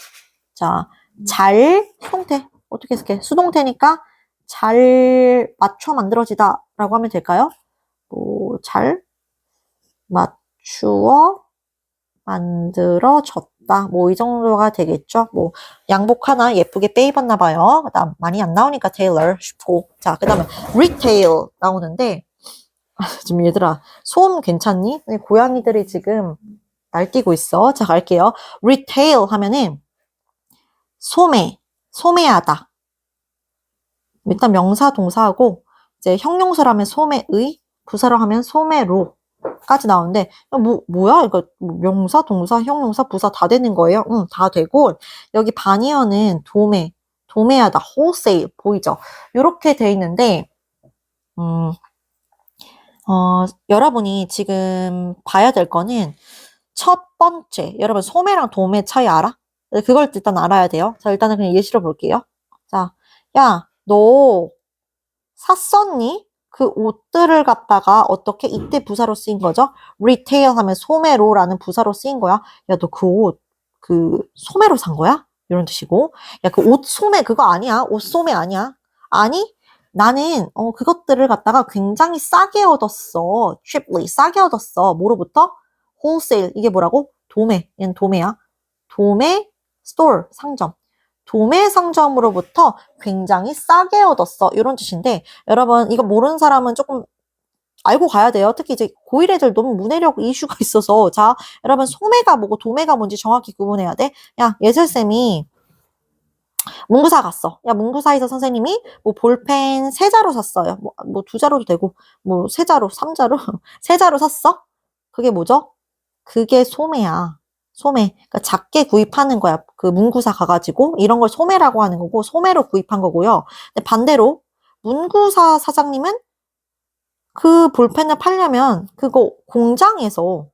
Speaker 1: 자 잘 수동태 어떻게 해석해? 수동태니까 잘 맞춰 만들어지다 라고 하면 될까요? 뭐 잘 맞추어 만들어졌다 뭐 이 정도가 되겠죠. 뭐 양복 하나 예쁘게 빼 입었나 봐요. 그다음 많이 안 나오니까 테일러 쉽고 자 그다음에 리테일 나오는데 지금 얘들아 소음 괜찮니? 고양이들이 지금 날뛰고 있어. 자 갈게요. 리테일 하면은 소매하다. 일단 명사, 동사하고 이제 형용사라면 소매의, 부사로 하면 소매로까지 나오는데 뭐야? 이거 명사, 동사, 형용사, 부사 다 되는 거예요? 응, 다 되고 여기 반이어는 도매하다, wholesale 보이죠? 이렇게 돼 있는데 여러분이 지금 봐야 될 거는 첫 번째, 여러분 소매랑 도매 차이 알아? 그걸 일단 알아야 돼요. 자, 일단은 그냥 예시로 볼게요. 자, 야, 너 샀었니? 그 옷들을 갖다가 어떻게 이때 부사로 쓰인 거죠? retail 하면 소매로라는 부사로 쓰인 거야. 야, 너 그 옷, 그 소매로 산 거야? 이런 뜻이고. 야, 그 옷 소매 그거 아니야? 옷 소매 아니야? 아니? 나는 그것들을 갖다가 굉장히 싸게 얻었어. cheaply 싸게 얻었어. 뭐로부터? wholesale 이게 뭐라고? 도매. 얘는 도매야. 도매 store 상점. 도매 상점으로부터 굉장히 싸게 얻었어. 이런 뜻인데 여러분 이거 모르는 사람은 조금 알고 가야 돼요. 특히 이제 고1 애들 너무 문해력 이슈가 있어서 자 여러분 소매가 뭐고 도매가 뭔지 정확히 구분해야 돼. 야 예슬쌤이 문구사 갔어. 야 문구사에서 선생님이 뭐 볼펜 3자루 샀어요. 뭐 2자루도 되고 뭐 3자루 3자루 3자루 샀어? 그게 뭐죠? 그게 소매야. 소매. 그러니까 작게 구입하는 거야. 그 문구사 가가지고 이런 걸 소매라고 하는 거고 소매로 구입한 거고요. 근데 반대로 문구사 사장님은 그 볼펜을 팔려면 그거 공장에서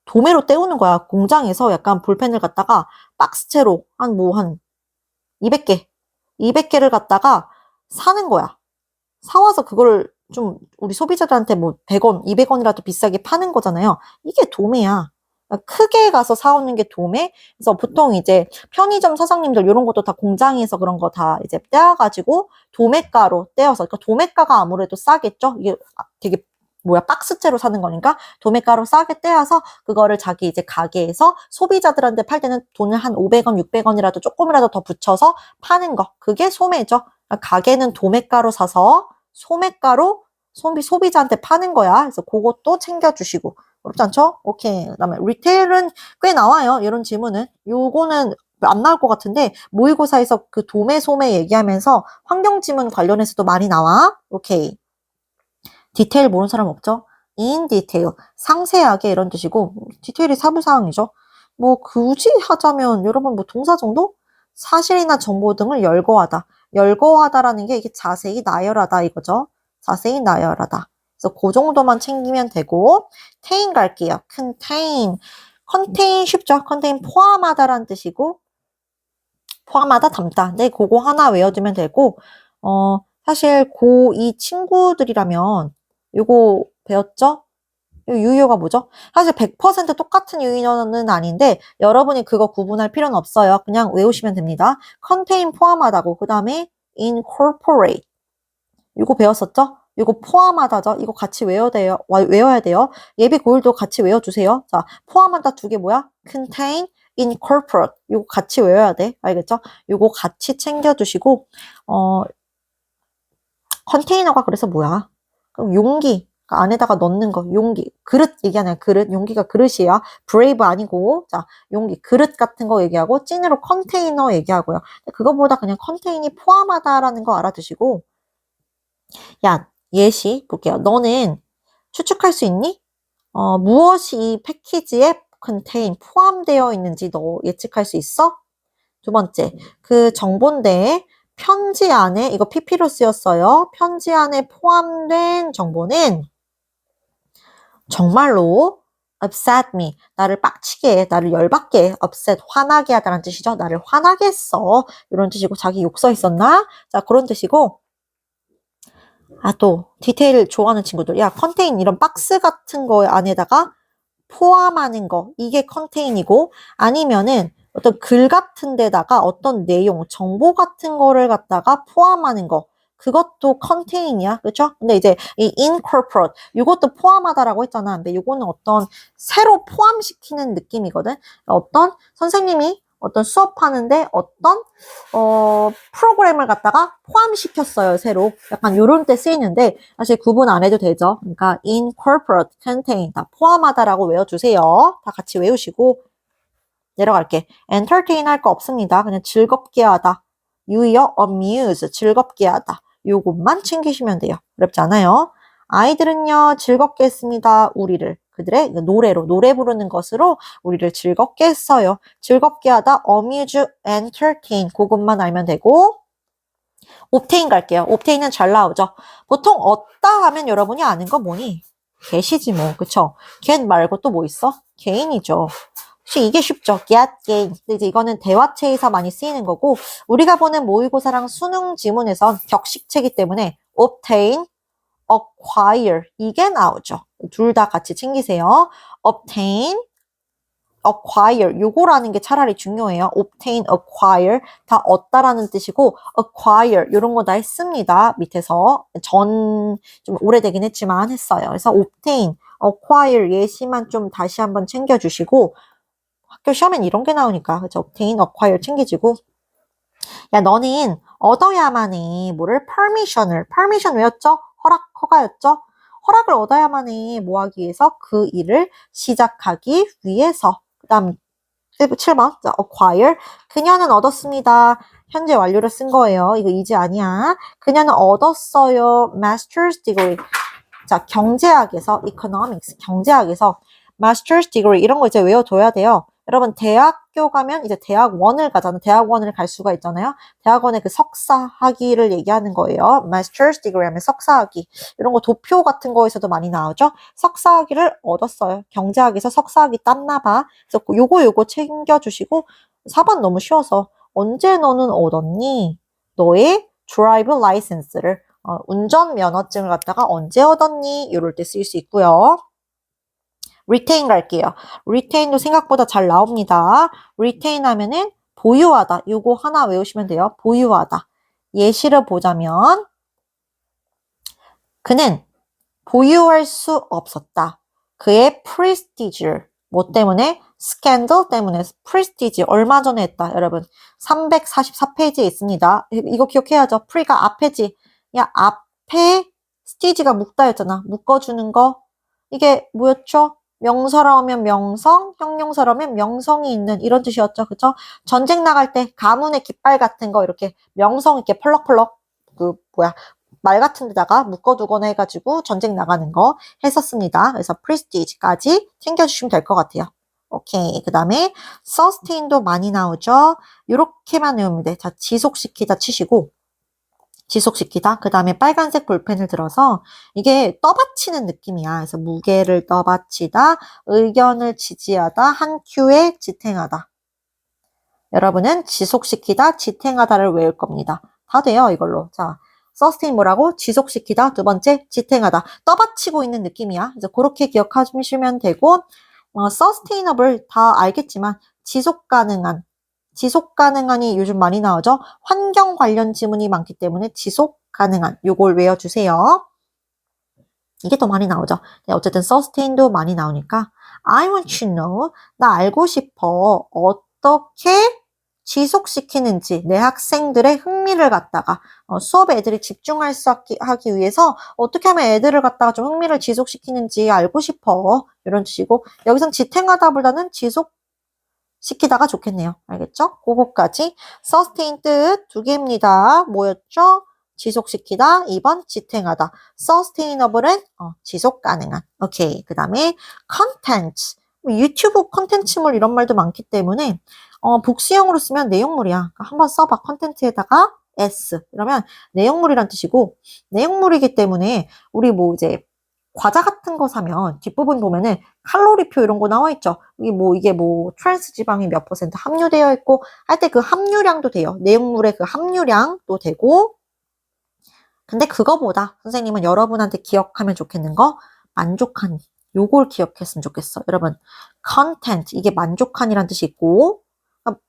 Speaker 1: 도매로 때우는 거야. 공장에서 약간 볼펜을 갖다가 박스채로 한 200개, 200개를 갖다가 사는 거야. 사와서 그걸 좀 우리 소비자들한테 뭐 100원, 200원이라도 비싸게 파는 거잖아요. 이게 도매야. 크게 가서 사오는 게 도매. 그래서 보통 이제 편의점 사장님들 이런 것도 다 공장에서 그런 거 다 이제 떼어가지고 도매가로 떼어서, 그러니까 도매가가 아무래도 싸겠죠. 이게 되게 박스째로 사는 거니까 도매가로 싸게 떼어서 그거를 자기 이제 가게에서 소비자들한테 팔 때는 돈을 한 500원, 600원이라도 조금이라도 더 붙여서 파는 거. 그게 소매죠. 그러니까 가게는 도매가로 사서 소매가로 소비자한테 파는 거야. 그래서 그것도 챙겨주시고. 어렵지 않죠? 오케이. 그다음에 리테일은 꽤 나와요. 이런 질문은. 요거는 안 나올 것 같은데 모의고사에서 그 도매 소매 얘기하면서 환경 지문 관련해서도 많이 나와. 오케이. 디테일 모르는 사람 없죠? in detail. 상세하게 이런 뜻이고 디테일이 사부사항이죠. 뭐 굳이 하자면 여러분 뭐 동사 정도? 사실이나 정보 등을 열거하다. 열거하다라는 게 이게 자세히 나열하다 이거죠. 자세히 나열하다. 그래서 그 정도만 챙기면 되고 contain 갈게요. contain 쉽죠? contain 포함하다라는 뜻이고 포함하다 담다. 네, 그거 하나 외워두면 되고 사실 고2 친구들이라면 요거 배웠죠? 요 유효가 뭐죠? 사실 100% 똑같은 유효는 아닌데 여러분이 그거 구분할 필요는 없어요. 그냥 외우시면 됩니다. contain 포함하다고 그 다음에 incorporate 이거 배웠었죠? 이거 포함하다죠? 이거 같이 외워야 돼요. 예비 고일도 같이 외워주세요. 자, 포함하다 두 개 뭐야? contain, incorporate. 이거 같이 외워야 돼. 알겠죠? 이거 같이 챙겨주시고, 컨테이너가 그래서 뭐야? 그럼 용기. 안에다가 넣는 거, 용기. 그릇 얘기하나요? 그릇. 용기가 그릇이에요. 브레이브 아니고, 자, 용기. 그릇 같은 거 얘기하고, 찐으로 컨테이너 얘기하고요. 그거보다 그냥 컨테인이 포함하다라는 거 알아두시고, 야, 예시 볼게요. 너는 추측할 수 있니? 무엇이 이 패키지에 contain, 포함되어 있는지 너 예측할 수 있어? 두 번째, 그 정보인데 편지 안에, 이거 PP로 쓰였어요. 편지 안에 포함된 정보는 정말로 upset me, 나를 빡치게 해, 나를 열받게 해, upset, 화나게 하다라는 뜻이죠. 나를 화나게 했어. 이런 뜻이고, 자기 욕 써 있었나? 자, 그런 뜻이고, 또 디테일 좋아하는 친구들, 야, 컨테인 이런 박스 같은 거 안에다가 포함하는 거, 이게 컨테인이고, 아니면은 어떤 글 같은 데다가 어떤 내용, 정보 같은 거를 갖다가 포함하는 거, 그것도 컨테인이야. 그쵸? 근데 이제 이 incorporate, 이것도 포함하다라고 했잖아. 근데 이거는 어떤 새로 포함시키는 느낌이거든. 어떤 선생님이 어떤 수업하는데 어떤 프로그램을 갖다가 포함시켰어요. 새로. 약간 요런 때 쓰이는데 사실 구분 안 해도 되죠. 그러니까 incorporate, contain 다 포함하다라고 외워주세요. 다 같이 외우시고 내려갈게. entertain 할 거 없습니다. 그냥 즐겁게 하다. 유의어 amuse, 즐겁게 하다. 요것만 챙기시면 돼요. 어렵지 않아요. 아이들은요, 즐겁게 했습니다. 우리를. 그들의 노래로, 노래 부르는 것으로 우리를 즐겁게 했어요. 즐겁게 하다, amuse, entertain. 그것만 알면 되고, obtain 갈게요. obtain은 잘 나오죠. 보통 얻다 하면 여러분이 아는 거 뭐니? get이지 뭐, 그쵸? get 말고 또 뭐 있어? gain이죠. 혹시 이게 쉽죠? get, gain. 근데 이제 이거는 대화체에서 많이 쓰이는 거고, 우리가 보는 모의고사랑 수능 지문에선 격식체이기 때문에 obtain, acquire 이게 나오죠. 둘 다 같이 챙기세요. obtain, acquire 요거라는 게 차라리 중요해요. obtain, acquire 다 얻다라는 뜻이고 acquire 이런 거 다 했습니다. 밑에서 좀 오래되긴 했지만 했어요. 그래서 obtain, acquire 예시만 좀 다시 한번 챙겨주시고 학교 시험엔 이런 게 나오니까 그쵸? obtain, acquire 챙기지고 야 너는 얻어야만 해. 뭐를? permission 왜였죠? 허가였죠? 허락을 얻어야만 해. 뭐 하기 위해서? 그 일을 시작하기 위해서. 그 다음 7번 자, acquire 그녀는 얻었습니다. 현재 완료를 쓴 거예요. 이거 이제 아니야. 그녀는 얻었어요. master's degree. 자, 경제학에서 economics, 경제학에서 master's degree 이런 거 이제 외워둬야 돼요. 여러분 대학교 가면 이제 대학원을 가잖아요. 대학원을 갈 수가 있잖아요. 대학원의 그 석사 학위를 얘기하는 거예요. master's degree 하면 석사 학위. 이런 거 도표 같은 거에서도 많이 나오죠. 석사 학위를 얻었어요. 경제학에서 석사 학위 땄나 봐. 그래서 요거 챙겨주시고 4번 너무 쉬워서 언제 너는 얻었니? 너의 드라이브 라이센스를 운전면허증을 갖다가 언제 얻었니? 이럴 때 쓸 수 있고요. retain 갈게요. retain도 생각보다 잘 나옵니다. retain 하면은 보유하다. 요거 하나 외우시면 돼요. 보유하다. 예시를 보자면 그는 보유할 수 없었다. 그의 프레스티지를 뭐 때문에? 스캔들 때문에 프레스티지 얼마 전에 했다. 여러분 344페이지에 있습니다. 이거 기억해야죠. 프리가 앞에지. 야 앞에 스티지가 묵다였잖아. 묶어주는 거. 이게 뭐였죠? 명사로 하면 명성, 형용사로 하면 명성이 있는 이런 뜻이었죠. 그쵸? 전쟁 나갈 때 가문의 깃발 같은 거 이렇게 명성 있게 펄럭펄럭 말 같은 데다가 묶어두거나 해가지고 전쟁 나가는 거 했었습니다. 그래서 prestige까지 챙겨주시면 될 것 같아요. 오케이. 그 다음에 sustain도 많이 나오죠. 이렇게만 외우면 돼. 자, 지속시키다 치시고 지속시키다. 그 다음에 빨간색 볼펜을 들어서 이게 떠받치는 느낌이야. 그래서 무게를 떠받치다, 의견을 지지하다, 한 큐에 지탱하다. 여러분은 지속시키다, 지탱하다를 외울 겁니다. 다 돼요, 이걸로. 자, sustain 뭐라고? 지속시키다. 두 번째, 지탱하다. 떠받치고 있는 느낌이야. 그래서 그렇게 기억하시면 되고, sustainable 다 알겠지만, 지속 가능한이 요즘 많이 나오죠? 환경 관련 지문이 많기 때문에 지속 가능한 요걸 외워주세요. 이게 더 많이 나오죠. 네, 어쨌든 sustain도 많이 나오니까 I want to know. 나 알고 싶어. 어떻게 지속시키는지 내 학생들의 흥미를 갖다가 수업에 애들이 집중할 수 하기 위해서 어떻게 하면 애들을 갖다가 좀 흥미를 지속시키는지 알고 싶어. 이런 뜻이고 여기선 지탱하다보다는 지속시키다가 좋겠네요. 알겠죠? 그거까지 sustain 뜻 두 개입니다. 뭐였죠? 지속시키다. 2번 지탱하다. sustainable은 지속 가능한. 오케이. 그 다음에 content. 유튜브 컨텐츠물 이런 말도 많기 때문에 복수형으로 쓰면 내용물이야. 그러니까 한번 써봐. 컨텐츠에다가 s. 이러면 내용물이란 뜻이고 내용물이기 때문에 우리 뭐 이제 과자 같은 거 사면 뒷부분 보면은 칼로리표 이런 거 나와 있죠. 이게 뭐 트랜스 지방이 몇 % 함유되어 있고 할 때 그 함유량도 돼요. 내용물의 그 함유량도 되고 근데 그거보다 선생님은 여러분한테 기억하면 좋겠는 거 만족한 요걸 기억했으면 좋겠어. 여러분 content 이게 만족한이란 뜻이 있고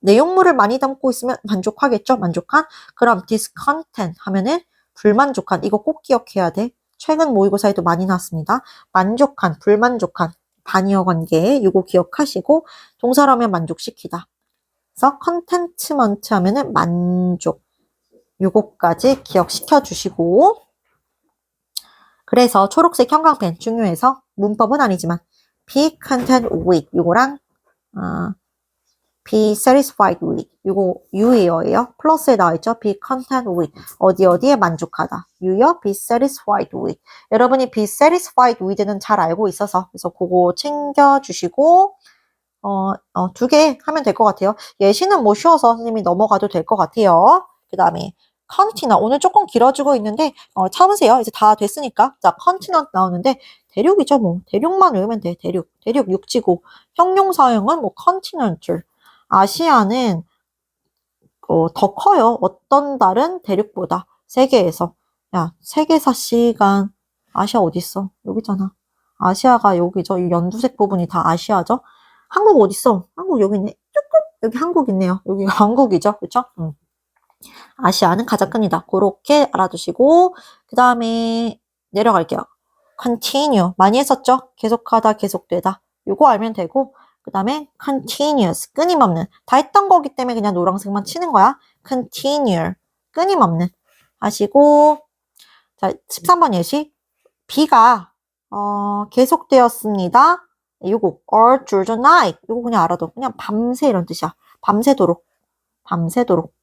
Speaker 1: 내용물을 많이 담고 있으면 만족하겠죠? 만족한? 그럼 discontent 하면은 불만족한 이거 꼭 기억해야 돼. 최근 모의고사에도 많이 나왔습니다. 만족한, 불만족한, 반의어 관계 이거 기억하시고 동사로 하면 만족시키다. 그래서 contentment 하면은 만족 요거까지 기억시켜 주시고 그래서 초록색 형광펜 중요해서 문법은 아니지만 be content with 요거랑 be satisfied with 요거 유의어예요. 플러스에 나와있죠. be content with 어디에 만족하다. 유의어 be satisfied with 여러분이 be satisfied with는 잘 알고 있어서 그래서 그거 챙겨주시고 두 개 하면 될 것 같아요. 예시는 뭐 쉬워서 선생님이 넘어가도 될 것 같아요. 그 다음에 컨티넌 오늘 조금 길어지고 있는데 참으세요. 이제 다 됐으니까 자 컨티넌 나오는데 대륙이죠. 뭐 대륙만 외우면 돼. 대륙 육지고 형용사형은 뭐 컨티넌틀 아시아는 더 커요. 어떤 다른 대륙보다 세계에서 야 세계사 시간 아시아 어딨어? 여기 있잖아. 아시아가 여기죠. 이 연두색 부분이 다 아시아죠. 한국 어딨어? 한국 여기 있네. 조금 여기 한국 있네요. 여기 한국이죠. 그쵸? 아시아는 가장 큽니다. 그렇게 알아두시고 그 다음에 내려갈게요. continue 많이 했었죠? 계속하다 계속되다 요거 알면 되고 그 다음에 continuous 끊임없는 다 했던 거기 때문에 그냥 노란색만 치는 거야. continue 끊임없는 하시고 자 13번 예시 비가 계속되었습니다. 요거 all through the night 요거 그냥 알아도 그냥 밤새 이런 뜻이야. 밤새도록 밤새도록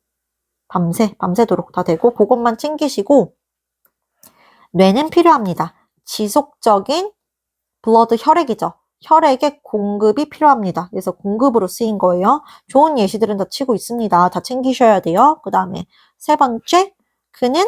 Speaker 1: 다 되고 그것만 챙기시고 뇌는 필요합니다. 지속적인 블러드 혈액이죠. 혈액의 공급이 필요합니다. 그래서 공급으로 쓰인 거예요. 좋은 예시들은 다 치고 있습니다. 다 챙기셔야 돼요. 그 다음에 세 번째 그는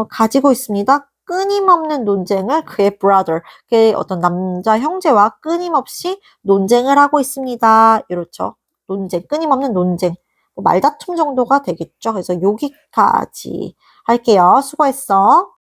Speaker 1: 가지고 있습니다. 끊임없는 논쟁을 그의 brother, 그의 어떤 남자 형제와 끊임없이 논쟁을 하고 있습니다. 이렇죠. 논쟁, 끊임없는 논쟁. 말다툼 정도가 되겠죠. 그래서 여기까지 할게요. 수고했어.